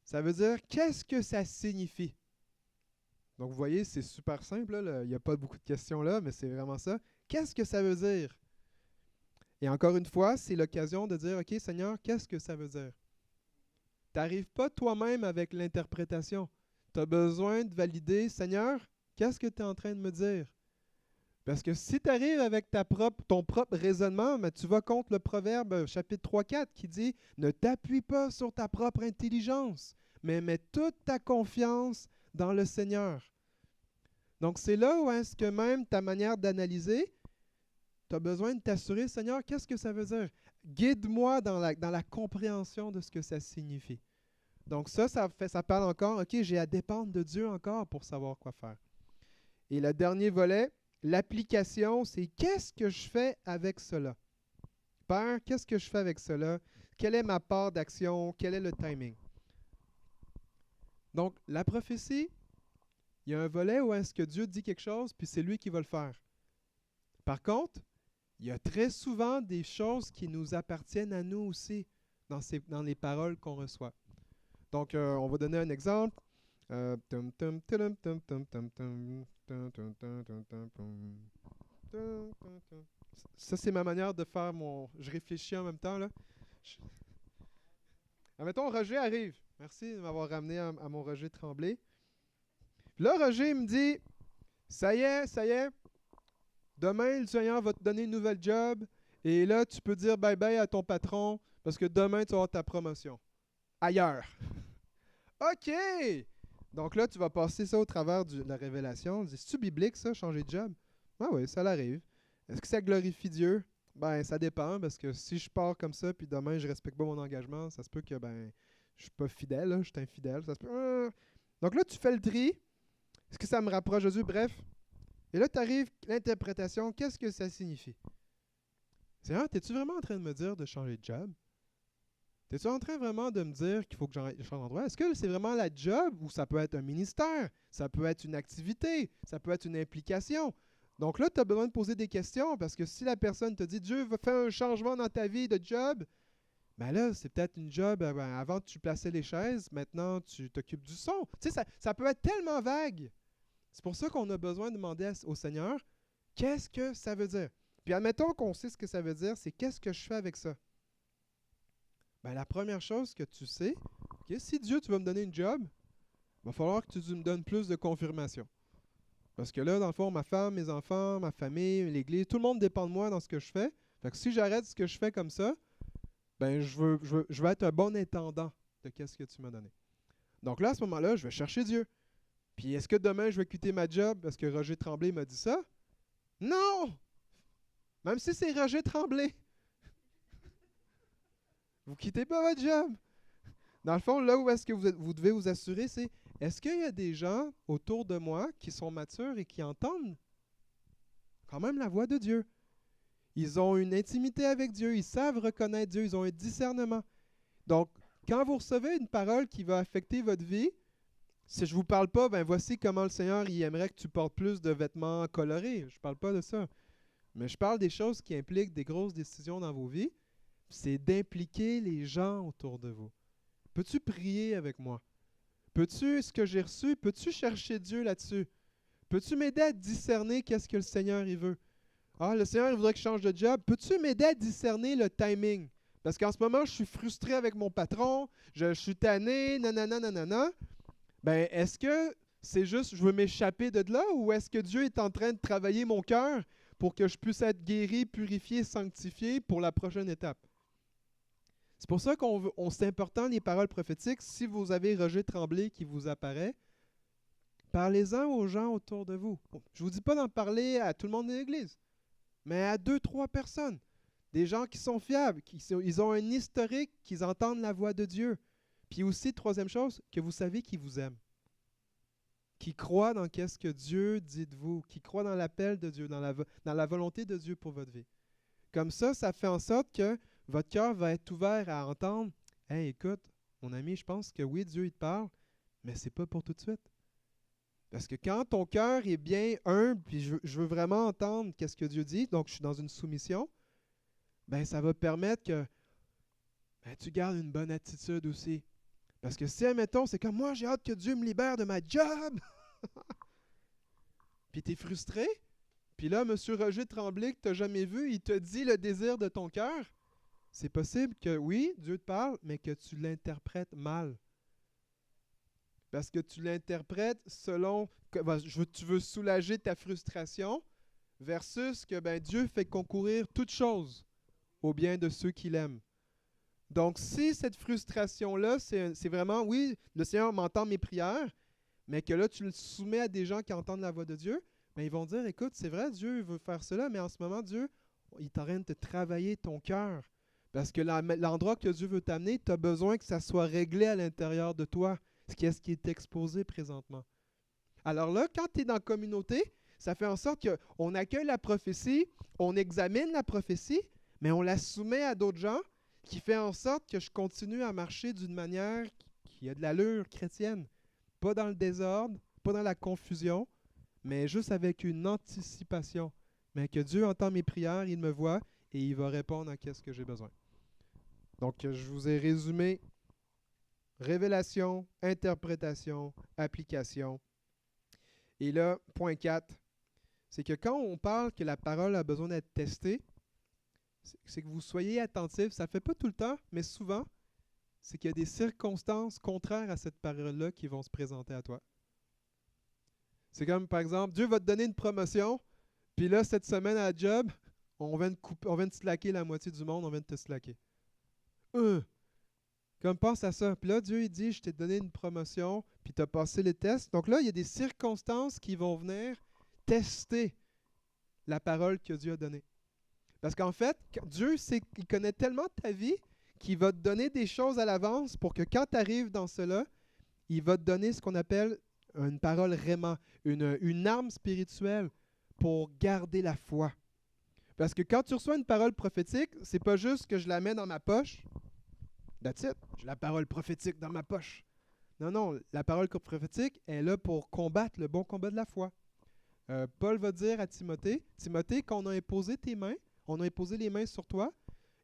Ça veut dire qu'est-ce que ça signifie. Donc vous voyez, c'est super simple, il n'y a pas beaucoup de questions là, mais c'est vraiment ça. Qu'est-ce que ça veut dire? Et encore une fois, c'est l'occasion de dire, OK Seigneur, qu'est-ce que ça veut dire? Tu n'arrives pas toi-même avec l'interprétation. Tu as besoin de valider, Seigneur, qu'est-ce que tu es en train de me dire? Parce que si tu arrives avec ton propre raisonnement, mais tu vas contre le Proverbe chapitre 3-4 qui dit « Ne t'appuie pas sur ta propre intelligence, mais mets toute ta confiance dans le Seigneur. » Donc c'est là où est-ce que même ta manière d'analyser, tu as besoin de t'assurer, Seigneur, qu'est-ce que ça veut dire? Guide-moi dans la compréhension de ce que ça signifie. Donc ça parle encore, OK, j'ai à dépendre de Dieu encore pour savoir quoi faire. Et le dernier volet, l'application, c'est qu'est-ce que je fais avec cela? Père, qu'est-ce que je fais avec cela? Quelle est ma part d'action? Quel est le timing? Donc, la prophétie, il y a un volet où est-ce que Dieu dit quelque chose, puis c'est lui qui va le faire. Par contre, il y a très souvent des choses qui nous appartiennent à nous aussi dans les paroles qu'on reçoit. Donc, on va donner un exemple. Ça, c'est ma manière de faire mon... Je réfléchis en même temps, là. Admettons, Roger arrive. Merci de m'avoir ramené à mon Roger Tremblay. Puis là, Roger me dit, ça y est, demain, le Seigneur va te donner une nouvelle job. Et là, tu peux dire bye-bye à ton patron parce que demain, tu vas avoir ta promotion. Ailleurs. OK! Donc là, tu vas passer ça au travers de la révélation. C'est-tu biblique, ça, changer de job? Ah oui, ça l'arrive. Est-ce que ça glorifie Dieu? Ben, ça dépend, parce que si je pars comme ça, puis demain, je respecte pas mon engagement, ça se peut que, je suis pas fidèle, là, je suis infidèle. Ça se peut... Donc là, tu fais le tri. Est-ce que ça me rapproche de Dieu? Bref. Et là, tu arrives, l'interprétation, qu'est-ce que ça signifie? Seigneur, es-tu vraiment en train de me dire de changer de job? Es-tu en train vraiment de me dire qu'il faut que je change d'endroit? Est-ce que c'est vraiment la job ou ça peut être un ministère? Ça peut être une activité? Ça peut être une implication? Donc là, tu as besoin de poser des questions parce que si la personne te dit Dieu va faire un changement dans ta vie de job, ben là, c'est peut-être une job, avant tu plaçais les chaises, maintenant tu t'occupes du son. Tu sais, ça peut être tellement vague. C'est pour ça qu'on a besoin de demander au Seigneur, qu'est-ce que ça veut dire? Puis admettons qu'on sait ce que ça veut dire, c'est qu'est-ce que je fais avec ça? Ben, la première chose que tu sais, si Dieu, tu vas me donner une job, il va falloir que tu me donnes plus de confirmation. Parce que là, dans le fond, ma femme, mes enfants, ma famille, l'Église, tout le monde dépend de moi dans ce que je fais. Fait que si j'arrête ce que je fais comme ça, ben je veux être un bon intendant de qu'est-ce que tu m'as donné. Donc là, à ce moment-là, je vais chercher Dieu. Puis est-ce que demain, je vais quitter ma job parce que Roger Tremblay m'a dit ça? Non! Même si c'est Roger Tremblay. Vous quittez pas votre job. Dans le fond, là où est-ce que vous devez vous assurer, c'est est-ce qu'il y a des gens autour de moi qui sont matures et qui entendent quand même la voix de Dieu? Ils ont une intimité avec Dieu, ils savent reconnaître Dieu, ils ont un discernement. Donc, quand vous recevez une parole qui va affecter votre vie, si je ne vous parle pas, ben voici comment le Seigneur il aimerait que tu portes plus de vêtements colorés. Je ne parle pas de ça. Mais je parle des choses qui impliquent des grosses décisions dans vos vies. C'est d'impliquer les gens autour de vous. Peux-tu prier avec moi? Peux-tu, ce que j'ai reçu, peux-tu chercher Dieu là-dessus? Peux-tu m'aider à discerner qu'est-ce que le Seigneur il veut? Ah, le Seigneur il voudrait que je change de job. Peux-tu m'aider à discerner le timing? Parce qu'en ce moment, je suis frustré avec mon patron, je suis tanné, nanana, nanana. Ben, est-ce que c'est juste je veux m'échapper de là ou est-ce que Dieu est en train de travailler mon cœur pour que je puisse être guéri, purifié, sanctifié pour la prochaine étape? C'est pour ça c'est important les paroles prophétiques. Si vous avez Roger Tremblay qui vous apparaît, parlez-en aux gens autour de vous. Je ne vous dis pas d'en parler à tout le monde de l'Église, mais à 2-3 personnes. Des gens qui sont fiables, ils ont un historique, qu'ils entendent la voix de Dieu. Puis aussi, troisième chose, que vous savez qu'ils vous aiment. Qui croient dans qu'est-ce que Dieu dit de vous, qui croient dans l'appel de Dieu, dans la volonté de Dieu pour votre vie. Comme ça fait en sorte que votre cœur va être ouvert à entendre « Hey, écoute, mon ami, je pense que oui, Dieu il te parle, mais c'est pas pour tout de suite. » Parce que quand ton cœur est bien humble, puis je veux vraiment entendre qu'est-ce que Dieu dit, donc je suis dans une soumission, ben ça va permettre que tu gardes une bonne attitude aussi. Parce que si, admettons, c'est comme moi, j'ai hâte que Dieu me libère de ma job, puis tu es frustré, puis là, M. Roger Tremblay, que tu n'as jamais vu, il te dit le désir de ton cœur, c'est possible que, oui, Dieu te parle, mais que tu l'interprètes mal. Parce que tu l'interprètes selon que tu veux soulager ta frustration versus que Dieu fait concourir toute chose au bien de ceux qui l'aiment. Donc, si cette frustration-là, c'est vraiment, oui, le Seigneur m'entend mes prières, mais que là, tu le soumets à des gens qui entendent la voix de Dieu, ils vont dire, écoute, c'est vrai, Dieu veut faire cela, mais en ce moment, Dieu, il est en train de travailler ton cœur. Parce que l'endroit que Dieu veut t'amener, tu as besoin que ça soit réglé à l'intérieur de toi, ce qui est exposé présentement. Alors là, quand tu es dans la communauté, ça fait en sorte qu'on accueille la prophétie, on examine la prophétie, mais on la soumet à d'autres gens, qui fait en sorte que je continue à marcher d'une manière qui a de l'allure chrétienne. Pas dans le désordre, pas dans la confusion, mais juste avec une anticipation. Mais que Dieu entend mes prières, il me voit et il va répondre à ce que j'ai besoin. Donc, je vous ai résumé révélation, interprétation, application. Et là, point 4, c'est que quand on parle que la parole a besoin d'être testée, c'est que vous soyez attentifs. Ça ne fait pas tout le temps, mais souvent, c'est qu'il y a des circonstances contraires à cette parole-là qui vont se présenter à toi. C'est comme, par exemple, Dieu va te donner une promotion, puis là, cette semaine à la job, on vient de slacker la moitié du monde, on vient de te slacker. Comme pense à ça. Puis là, Dieu, il dit, je t'ai donné une promotion, puis tu as passé les tests. Donc là, il y a des circonstances qui vont venir tester la parole que Dieu a donnée. Parce qu'en fait, Dieu, il connaît tellement ta vie qu'il va te donner des choses à l'avance pour que quand tu arrives dans cela, il va te donner ce qu'on appelle une parole réma, une arme spirituelle pour garder la foi. Parce que quand tu reçois une parole prophétique, c'est pas juste que je la mets dans ma poche. That's it. J'ai la parole prophétique dans ma poche. Non, la parole prophétique est là pour combattre le bon combat de la foi. Paul va dire à Timothée, quand on a imposé tes mains, on a imposé les mains sur toi,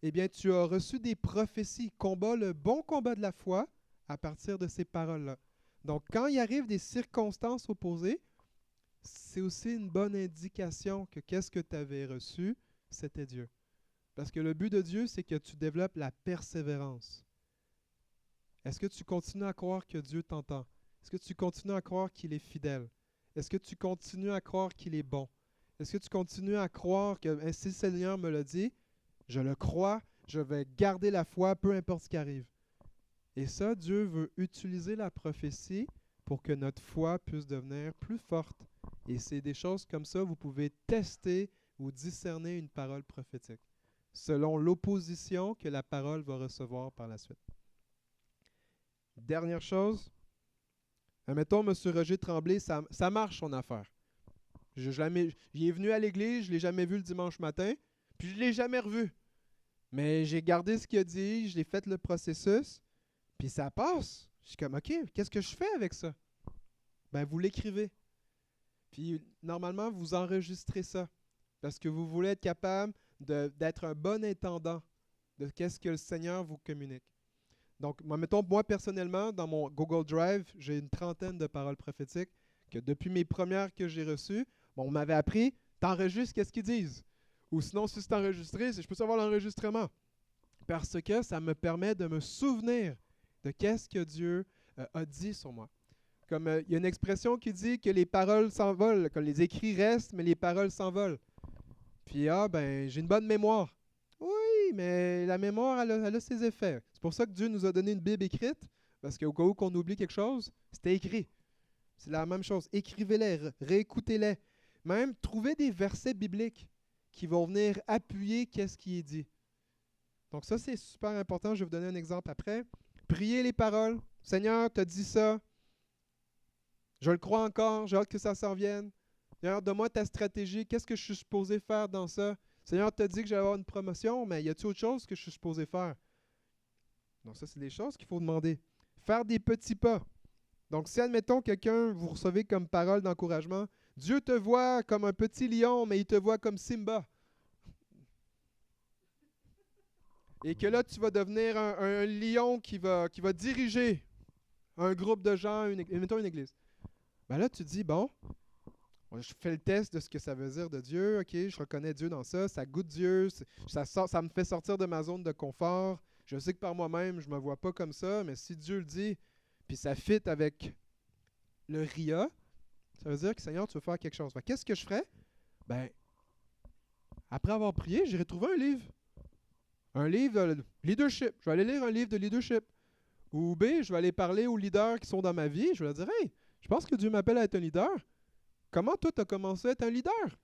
eh bien, tu as reçu des prophéties. Combat le bon combat de la foi à partir de ces paroles-là. Donc, quand il arrive des circonstances opposées, c'est aussi une bonne indication que qu'est-ce que tu avais reçu, c'était Dieu. Parce que le but de Dieu, c'est que tu développes la persévérance. Est-ce que tu continues à croire que Dieu t'entend? Est-ce que tu continues à croire qu'il est fidèle? Est-ce que tu continues à croire qu'il est bon? Est-ce que tu continues à croire que ainsi le Seigneur me l'a dit, je le crois, je vais garder la foi, peu importe ce qui arrive. Et ça, Dieu veut utiliser la prophétie pour que notre foi puisse devenir plus forte. Et c'est des choses comme ça, vous pouvez tester ou discerner une parole prophétique, selon l'opposition que la parole va recevoir par la suite. Dernière chose, admettons, M. Roger Tremblay, ça marche son affaire. Il est venu à l'église, je ne l'ai jamais vu le dimanche matin, puis je ne l'ai jamais revu. Mais j'ai gardé ce qu'il a dit, je l'ai fait le processus, puis ça passe. Je suis comme, OK, qu'est-ce que je fais avec ça? Vous l'écrivez. Puis normalement, vous enregistrez ça, parce que vous voulez être capable d'être un bon intendant de qu'est-ce que le Seigneur vous communique. Donc, mettons, moi personnellement, dans mon Google Drive, j'ai une trentaine de paroles prophétiques que depuis mes premières que j'ai reçues, on m'avait appris, t'enregistres qu'est-ce qu'ils disent. Ou sinon, si c'est enregistré, je peux savoir l'enregistrement. Parce que ça me permet de me souvenir de qu'est-ce que Dieu a dit sur moi. Comme il y a une expression qui dit que les paroles s'envolent, que les écrits restent, mais les paroles s'envolent. Puis, j'ai une bonne mémoire. Oui, mais la mémoire, elle a ses effets. C'est pour ça que Dieu nous a donné une Bible écrite, parce qu'au cas où qu'on oublie quelque chose, c'était écrit. C'est la même chose. Écrivez-les, réécoutez-les. Même, trouvez des versets bibliques qui vont venir appuyer qu'est-ce qui est dit. Donc ça, c'est super important. Je vais vous donner un exemple après. Priez les paroles. Seigneur, tu as dit ça. Je le crois encore. J'ai hâte que ça s'en vienne. Seigneur, donne-moi ta stratégie. Qu'est-ce que je suis supposé faire dans ça? Seigneur, tu as dit que j'allais avoir une promotion, mais y a-t-il autre chose que je suis supposé faire? Donc ça, c'est des choses qu'il faut demander. Faire des petits pas. Donc si, admettons, vous recevez comme parole d'encouragement, Dieu te voit comme un petit lion, mais il te voit comme Simba. Et que là, tu vas devenir un lion qui va diriger un groupe de gens, mettons une église. Ben là, tu dis, bon, je fais le test de ce que ça veut dire de Dieu. OK, je reconnais Dieu dans ça. Ça goûte Dieu. Ça me fait sortir de ma zone de confort. Je sais que par moi-même, je ne me vois pas comme ça. Mais si Dieu le dit, puis ça fit avec le RIA, ça veut dire que Seigneur, tu veux faire quelque chose. Qu'est-ce que je ferais? Ben, après avoir prié, j'irai trouver un livre. Un livre de leadership. Je vais aller lire un livre de leadership. Ou B, je vais aller parler aux leaders qui sont dans ma vie. Je vais leur dire, hey, je pense que Dieu m'appelle à être un leader. Comment toi, tu as commencé à être un leader?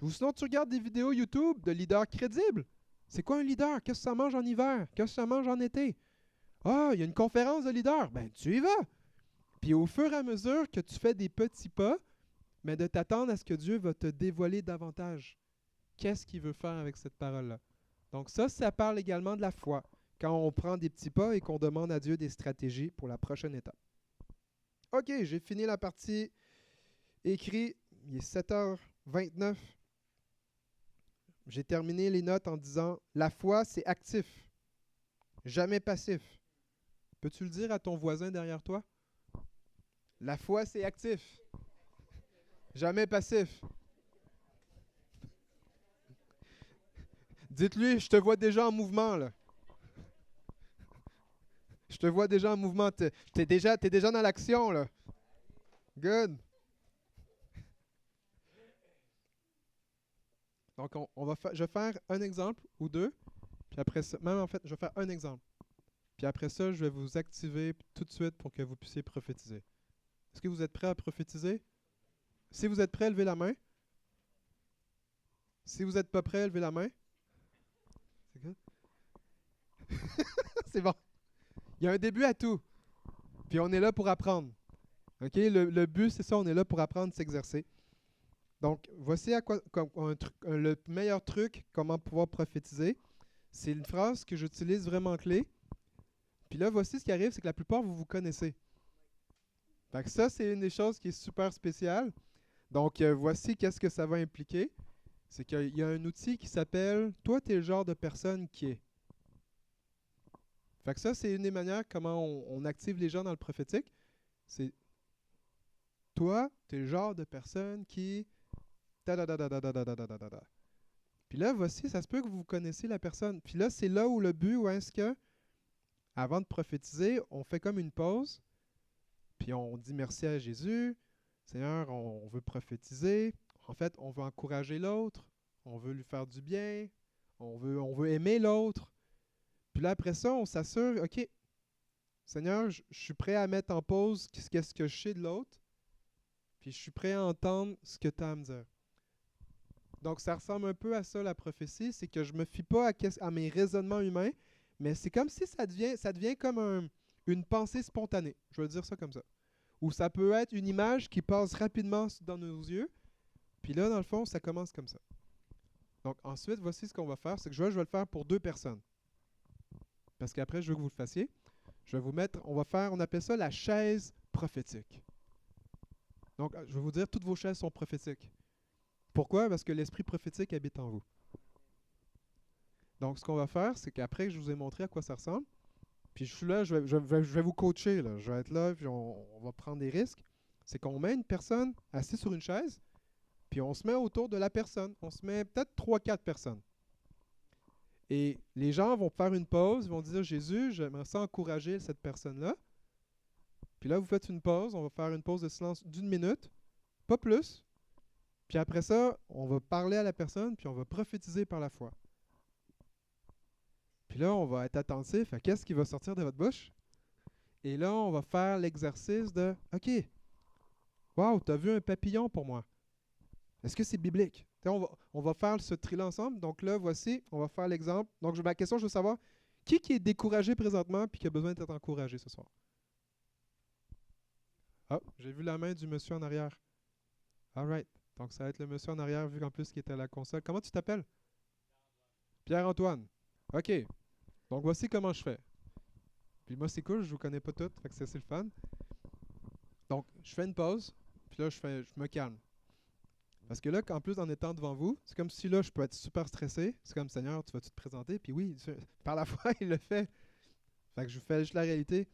Ou sinon, tu regardes des vidéos YouTube de leaders crédibles. C'est quoi un leader? Qu'est-ce que ça mange en hiver? Qu'est-ce que ça mange en été? Ah, il y a une conférence de leaders. Ben, tu y vas. Puis au fur et à mesure que tu fais des petits pas, mais de t'attendre à ce que Dieu va te dévoiler davantage. Qu'est-ce qu'il veut faire avec cette parole-là? Donc ça parle également de la foi. Quand on prend des petits pas et qu'on demande à Dieu des stratégies pour la prochaine étape. OK, j'ai fini la partie écrite. Il est 7h29. J'ai terminé les notes en disant « La foi, c'est actif, jamais passif. » Peux-tu le dire à ton voisin derrière toi? La foi, c'est actif, jamais passif. Dites-lui, je te vois déjà en mouvement, là. Je te vois déjà en mouvement. T'es déjà dans l'action, là. Good. Donc, je vais faire un exemple ou deux. Puis après ça, même en fait, je vais faire un exemple. Puis après ça, je vais vous activer tout de suite pour que vous puissiez prophétiser. Est-ce que vous êtes prêts à prophétiser? Si vous êtes prêts, levez la main. Si vous n'êtes pas prêts, levez la main. C'est good? C'est bon. Il y a un début à tout. Puis on est là pour apprendre. OK? Le but, c'est ça, on est là pour apprendre, s'exercer. Donc, voici le meilleur truc, comment pouvoir prophétiser. C'est une phrase que j'utilise vraiment clé. Puis là, voici ce qui arrive, c'est que la plupart, vous connaissez. Fait que ça, c'est une des choses qui est super spéciale. Donc, voici qu'est-ce que ça va impliquer. C'est qu'il y a un outil qui s'appelle « Toi, tu es le genre de personne qui est ». Fait que ça, c'est une des manières comment on active les gens dans le prophétique. C'est « Toi, tu es le genre de personne qui… » Puis là, voici, ça se peut que vous connaissiez la personne. Puis là, c'est là où le but, où est-ce que, avant de prophétiser, on fait comme une pause, puis on dit merci à Jésus. Seigneur, on veut prophétiser. En fait, on veut encourager l'autre. On veut lui faire du bien. On veut aimer l'autre. Puis là, après ça, on s'assure, OK, Seigneur, je suis prêt à mettre en pause qu'est-ce que je sais de l'autre. Puis je suis prêt à entendre ce que tu as à me dire. Donc, ça ressemble un peu à ça, la prophétie. C'est que je ne me fie pas à mes raisonnements humains, mais c'est comme si ça devient comme une pensée spontanée. Je veux dire ça comme ça. Ou ça peut être une image qui passe rapidement dans nos yeux. Puis là, dans le fond, ça commence comme ça. Donc, ensuite, voici ce qu'on va faire. C'est que je vais le faire pour 2 personnes. Parce qu'après, je veux que vous le fassiez. Je vais vous mettre, on appelle ça la chaise prophétique. Donc, je vais vous dire, toutes vos chaises sont prophétiques. Pourquoi? Parce que l'esprit prophétique habite en vous. Donc, ce qu'on va faire, c'est qu'après que je vous ai montré à quoi ça ressemble, puis je suis là, je vais vous coacher, là. Je vais être là, puis on va prendre des risques. C'est qu'on met une personne assise sur une chaise, puis on se met autour de la personne. On se met peut-être 3-4 personnes. Et les gens vont faire une pause, ils vont dire « Jésus, j'aimerais ça encourager cette personne-là. » Puis là, vous faites une pause, on va faire une pause de silence d'1 minute, pas plus. Puis après ça, on va parler à la personne, puis on va prophétiser par la foi. Puis là, on va être attentif à qu'est-ce qui va sortir de votre bouche. Et là, on va faire l'exercice de « OK, wow, tu as vu un papillon pour moi. Est-ce que c'est biblique? » On va faire ce tri-là ensemble. Donc là, voici, on va faire l'exemple. Donc ma question, je veux savoir, qui est découragé présentement et qui a besoin d'être encouragé ce soir? Ah, j'ai vu la main du monsieur en arrière. All right. Donc ça va être le monsieur en arrière, vu qu'en plus qui était à la console. Comment tu t'appelles? Pierre-Antoine. OK. Donc voici comment je fais. Puis moi, c'est cool, je vous connais pas toutes, fait que c'est le fun. Donc, je fais une pause, puis là, je me calme. Parce que là, en plus, en étant devant vous, c'est comme si là, je peux être super stressé. C'est comme, Seigneur, tu vas-tu te présenter? Puis oui, par la foi, il le fait. Fait que je vous fais juste la réalité.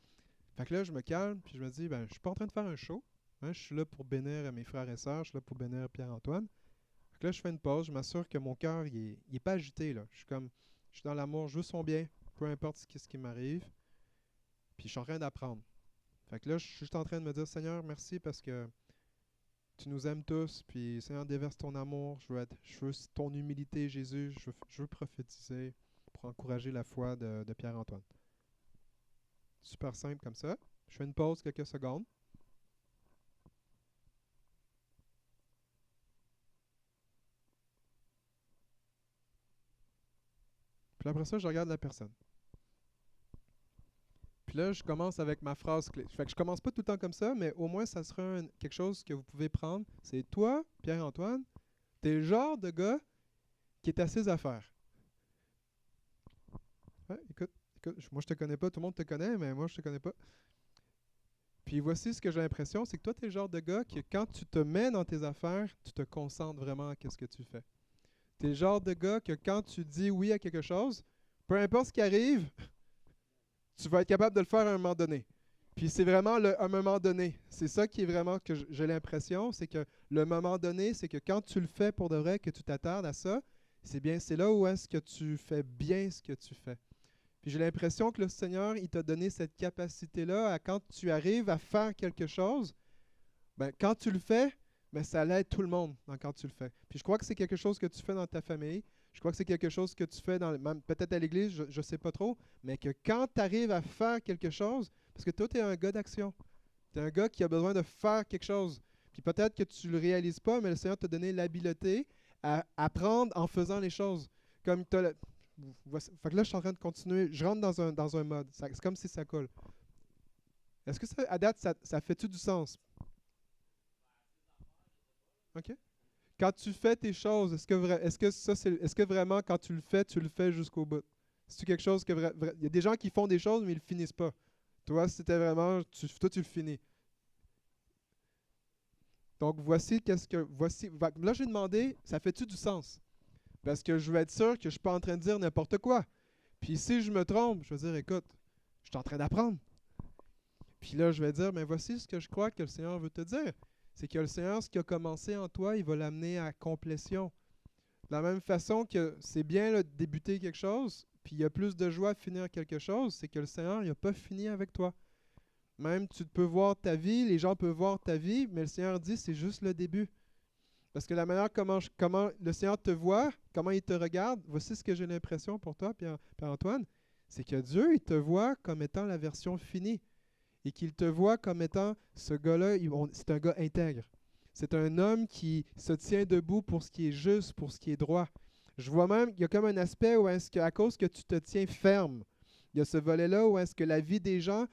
Fait que là, je me calme, puis je me dis, ben, je suis pas en train de faire un show. Hein, je suis là pour bénir mes frères et sœurs, je suis là pour bénir Pierre-Antoine. Fait que là, je fais une pause, je m'assure que mon cœur, il est pas agité, là. Je suis dans l'amour, je veux son bien, peu importe ce qui m'arrive. Puis je suis en train d'apprendre. Fait que là, je suis juste en train de me dire, Seigneur, merci parce que tu nous aimes tous, puis Seigneur, déverse ton amour. Je veux ton humilité, Jésus. Je veux prophétiser pour encourager la foi de Pierre-Antoine. Super simple comme ça. Je fais une pause quelques secondes. Puis après ça, je regarde la personne. Puis là, je commence avec ma phrase clé. Fait que je commence pas tout le temps comme ça, mais au moins, ça sera quelque chose que vous pouvez prendre. C'est toi, Pierre-Antoine, t'es le genre de gars qui est à ses affaires. Ouais, écoute, moi je te connais pas, tout le monde te connaît, mais moi je te connais pas. Puis voici ce que j'ai l'impression, c'est que toi, tu es le genre de gars que quand tu te mets dans tes affaires, tu te concentres vraiment à ce que tu fais. Tu es le genre de gars que quand tu dis oui à quelque chose, peu importe ce qui arrive, tu vas être capable de le faire à un moment donné. Puis c'est vraiment le un moment donné. C'est ça qui est vraiment que j'ai l'impression, c'est que le moment donné, c'est que quand tu le fais pour de vrai, que tu t'attardes à ça, c'est là où est-ce que tu fais bien ce que tu fais. Puis j'ai l'impression que le Seigneur, il t'a donné cette capacité-là à quand tu arrives à faire quelque chose, ben, quand tu le fais, ben, ça l'aide tout le monde quand tu le fais. Puis je crois que c'est quelque chose que tu fais dans ta famille. Je crois que c'est quelque chose que tu fais peut-être à l'église, je ne sais pas trop, mais que quand tu arrives à faire quelque chose, parce que toi, tu es un gars d'action. Tu es un gars qui a besoin de faire quelque chose. Puis peut-être que tu ne le réalises pas, mais le Seigneur t'a donné l'habileté à apprendre en faisant les choses. Comme fait que là, je suis en train de continuer. Je rentre dans un mode. C'est comme si ça colle. Est-ce que à date, ça fait-tu du sens? OK? Quand tu fais tes choses, est-ce que vraiment, quand tu le fais jusqu'au bout? C'est quelque chose que il y a des gens qui font des choses, mais ils ne le finissent pas. Toi, c'était vraiment, toi, tu le finis. Donc, là, j'ai demandé, ça fait-tu du sens? Parce que je veux être sûr que je ne suis pas en train de dire n'importe quoi. Puis si je me trompe, je vais dire, écoute, je suis en train d'apprendre. Puis là, je vais dire, mais voici ce que je crois que le Seigneur veut te dire. C'est que le Seigneur, ce qui a commencé en toi, il va l'amener à complétion. De la même façon que c'est bien là, de débuter quelque chose, puis il y a plus de joie à finir quelque chose, c'est que le Seigneur, il n'a pas fini avec toi. Même tu peux voir ta vie, les gens peuvent voir ta vie, mais le Seigneur dit, c'est juste le début. Parce que la manière comment le Seigneur te voit, comment il te regarde, voici ce que j'ai l'impression pour toi, Pierre-Antoine, c'est que Dieu, il te voit comme étant la version finie. Et qu'il te voit comme étant ce gars-là, c'est un gars intègre. C'est un homme qui se tient debout pour ce qui est juste, pour ce qui est droit. Je vois même, il y a comme un aspect où est-ce qu'à cause que tu te tiens ferme, il y a ce volet-là où est-ce que la vie des gens,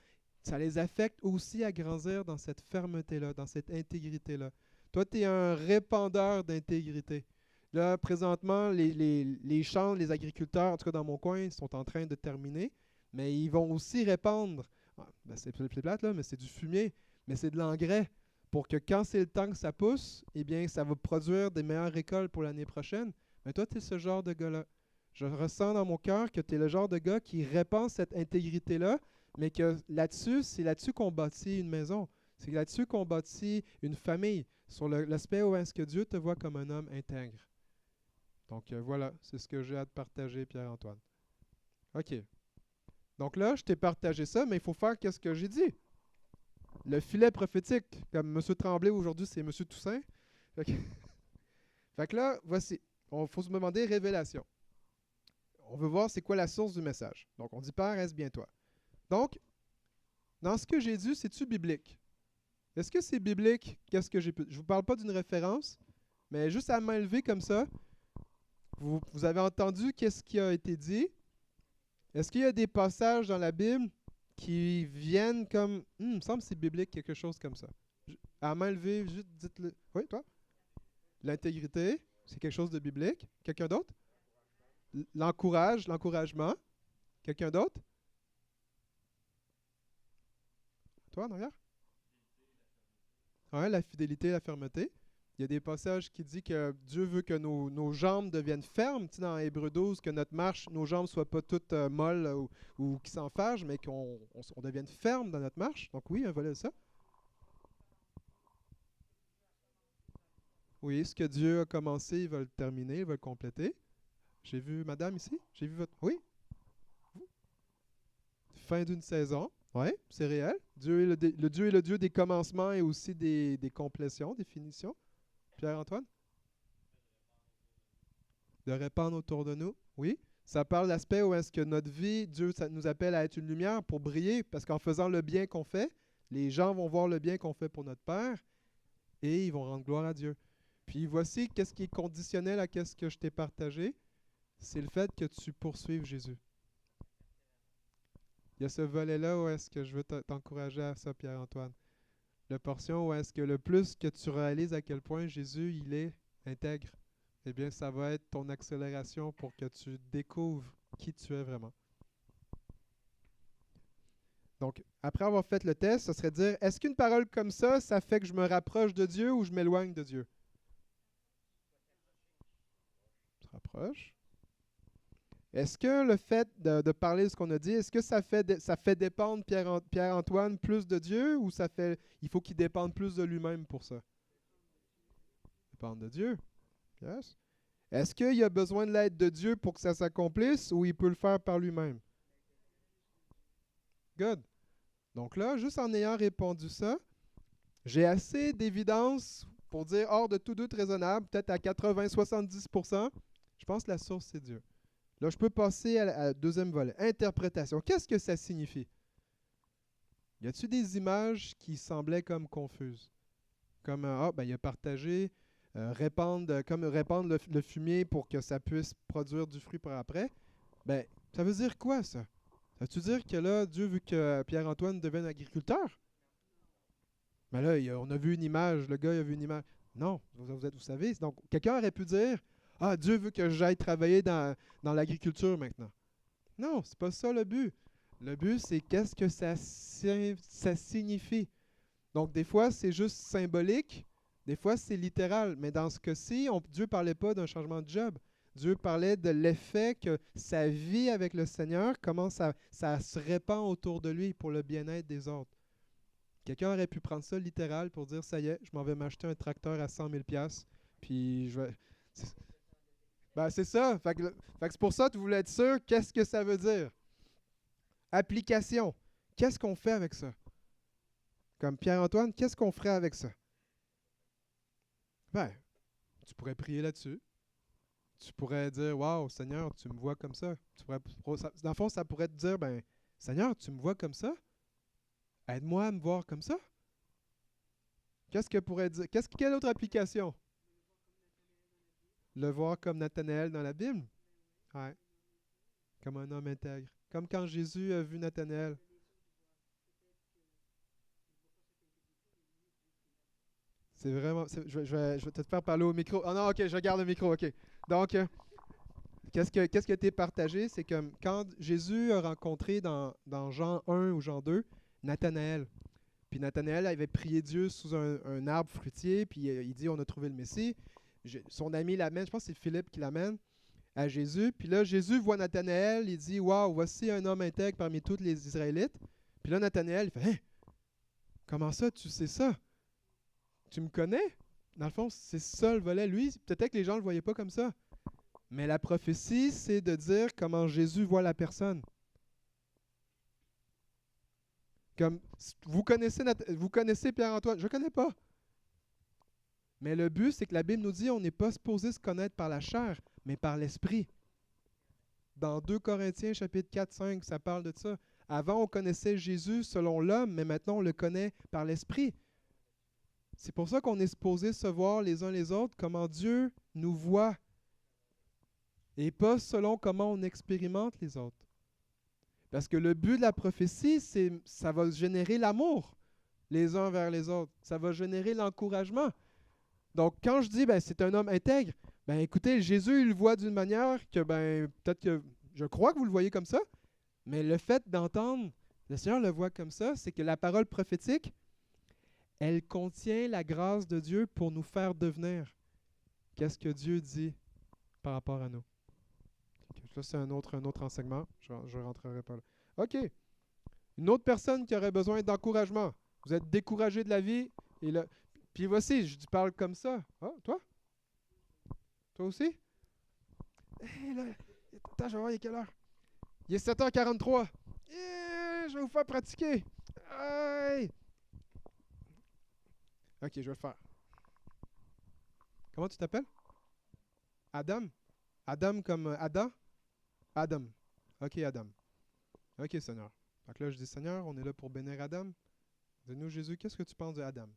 ça les affecte aussi à grandir dans cette fermeté-là, dans cette intégrité-là. Toi, tu es un répandeur d'intégrité. Là, présentement, les champs, les agriculteurs, en tout cas dans mon coin, sont en train de terminer, mais ils vont aussi répandre. Ben c'est plate, là, mais c'est du fumier, mais c'est de l'engrais pour que quand c'est le temps que ça pousse, eh bien, ça va produire des meilleures récoltes pour l'année prochaine. Mais toi, tu es ce genre de gars-là. Je ressens dans mon cœur que tu es le genre de gars qui répand cette intégrité-là, mais que là-dessus, c'est là-dessus qu'on bâtit une maison. C'est là-dessus qu'on bâtit une famille, sur l'aspect où est-ce que Dieu te voit comme un homme intègre. Donc voilà, c'est ce que j'ai à te partager, Pierre-Antoine. OK. Donc là, je t'ai partagé ça, mais il faut faire qu'est-ce que j'ai dit. Le filet prophétique, comme M. Tremblay aujourd'hui, c'est M. Toussaint. Fait que là, voici. Il faut se demander révélation. On veut voir c'est quoi la source du message. Donc, on dit Père, est-ce bien toi? Donc, dans ce que j'ai dit, c'est-tu biblique? Est-ce que c'est biblique? Qu'est-ce que j'ai pu... Je ne vous parle pas d'une référence, mais juste à main levée comme ça, vous avez entendu qu'est-ce qui a été dit? Est-ce qu'il y a des passages dans la Bible qui viennent comme... il me semble que c'est biblique, quelque chose comme ça. À main levée, juste dites-le. Oui, toi? L'intégrité, c'est quelque chose de biblique. Quelqu'un d'autre? L'encouragement. Quelqu'un d'autre? Toi, en arrière? Ouais, la fidélité, la fermeté. Il y a des passages qui disent que Dieu veut que nos jambes deviennent fermes. Tu sais, dans Hébreux 12, que notre marche, nos jambes ne soient pas toutes molles ou qui s'enfargent, mais qu'on devienne ferme dans notre marche. Donc oui, un volet de ça. Oui, ce que Dieu a commencé, il va le terminer, il va le compléter. J'ai vu madame ici? J'ai vu votre... Oui? Fin d'une saison. Oui, c'est réel. Dieu est Dieu est le Dieu des commencements et aussi des complétions, des finitions. Pierre-Antoine? De répandre autour de nous. Oui. Ça parle de l'aspect où est-ce que notre vie, Dieu ça nous appelle à être une lumière pour briller, parce qu'en faisant le bien qu'on fait, les gens vont voir le bien qu'on fait pour notre Père et ils vont rendre gloire à Dieu. Puis voici qu'est-ce qui est conditionnel à qu'est-ce que je t'ai partagé, c'est le fait que tu poursuives Jésus. Il y a ce volet-là où est-ce que je veux t'encourager à ça, Pierre-Antoine. La portion où est-ce que le plus que tu réalises à quel point Jésus, il est intègre, eh bien, ça va être ton accélération pour que tu découvres qui tu es vraiment. Donc, après avoir fait le test, ça serait de dire, est-ce qu'une parole comme ça fait que je me rapproche de Dieu ou je m'éloigne de Dieu? Tu te rapproches. Est-ce que le fait de parler de ce qu'on a dit, est-ce que ça fait dépendre Pierre-Antoine plus de Dieu ou il faut qu'il dépende plus de lui-même pour ça? Dépendre de Dieu. Yes. Est-ce qu'il a besoin de l'aide de Dieu pour que ça s'accomplisse ou il peut le faire par lui-même? Good. Donc là, juste en ayant répondu ça, j'ai assez d'évidence pour dire hors de tout doute raisonnable, peut-être à 80-70%, je pense que la source, c'est Dieu. Là, je peux passer à la deuxième volet. Interprétation. Qu'est-ce que ça signifie? Y a-t-il des images qui semblaient comme confuses? Comme, il a partagé, répandre le fumier pour que ça puisse produire du fruit par après. Ben, ça veut dire quoi, ça? Ça veut-tu dire que là, Dieu veut que Pierre-Antoine devienne agriculteur? Mais là, on a vu une image, le gars il a vu une image. Non, vous savez. Donc, quelqu'un aurait pu dire, ah, Dieu veut que j'aille travailler dans l'agriculture maintenant. Non, c'est pas ça le but. Le but, c'est qu'est-ce que ça signifie. Donc, des fois, c'est juste symbolique, des fois, c'est littéral. Mais dans ce cas-ci, Dieu ne parlait pas d'un changement de job. Dieu parlait de l'effet que sa vie avec le Seigneur, comment ça se répand autour de lui pour le bien-être des autres. Quelqu'un aurait pu prendre ça littéral pour dire, ça y est, je m'en vais m'acheter un tracteur à 100 000 $, puis je vais... Ben, c'est ça. Fait que c'est pour ça que tu voulais être sûr, qu'est-ce que ça veut dire? Application. Qu'est-ce qu'on fait avec ça? Comme Pierre-Antoine, qu'est-ce qu'on ferait avec ça? Ben, tu pourrais prier là-dessus. Tu pourrais dire, waouh, Seigneur, tu me vois comme ça. Dans le fond, ça pourrait te dire, ben, Seigneur, tu me vois comme ça? Aide-moi à me voir comme ça. Qu'est-ce que pourrait dire? Quelle autre application? Le voir comme Nathanaël dans la Bible? Ouais. Comme un homme intègre. Comme quand Jésus a vu Nathanaël. C'est vraiment... Je vais te faire parler au micro. Ah non, ok, je garde le micro, ok. Donc, qu'est-ce qui a été partagé? C'est que quand Jésus a rencontré dans Jean 1 ou Jean 2, Nathanaël. Puis Nathanaël avait prié Dieu sous un arbre fruitier, puis il dit, on a trouvé le Messie. Son ami l'amène, je pense que c'est Philippe qui l'amène à Jésus. Puis là, Jésus voit Nathanaël, il dit, waouh, voici un homme intègre parmi tous les Israélites. Puis là, Nathanaël, il fait, hein, comment ça, tu sais ça? Tu me connais? Dans le fond, c'est ça le volet. Lui, peut-être que les gens ne le voyaient pas comme ça. Mais la prophétie, c'est de dire comment Jésus voit la personne. Comme, vous connaissez Pierre-Antoine? Je ne connais pas. Mais le but, c'est que la Bible nous dit on n'est pas supposé se connaître par la chair, mais par l'esprit. Dans 2 Corinthiens, chapitre 4-5, ça parle de ça. Avant, on connaissait Jésus selon l'homme, mais maintenant, on le connaît par l'esprit. C'est pour ça qu'on est supposé se voir les uns les autres, comment Dieu nous voit, et pas selon comment on expérimente les autres. Parce que le but de la prophétie, ça va générer l'amour les uns vers les autres. Ça va générer l'encouragement. Donc, quand je dis c'est un homme intègre, écoutez, Jésus, il le voit d'une manière que peut-être que je crois que vous le voyez comme ça, mais le fait d'entendre le Seigneur le voit comme ça, c'est que la parole prophétique, Elle contient la grâce de Dieu pour nous faire devenir. Qu'est-ce que Dieu dit par rapport à nous? Ça, c'est un autre enseignement. Je ne rentrerai pas là. OK. Une autre personne qui aurait besoin d'encouragement. Vous êtes découragé de la vie. Et là, puis voici, je parle comme ça. Ah, toi? Toi aussi? Hey, là, attends, je vais voir, il est quelle heure? Il est 7h43. Je vais vous faire pratiquer. Hey! OK, je vais le faire. Comment tu t'appelles? Adam? Adam comme Adam? Adam. OK, Adam. OK, Seigneur. Donc là, je dis, Seigneur, on est là pour bénir Adam. Dis-nous, Jésus, qu'est-ce que tu penses de Adam?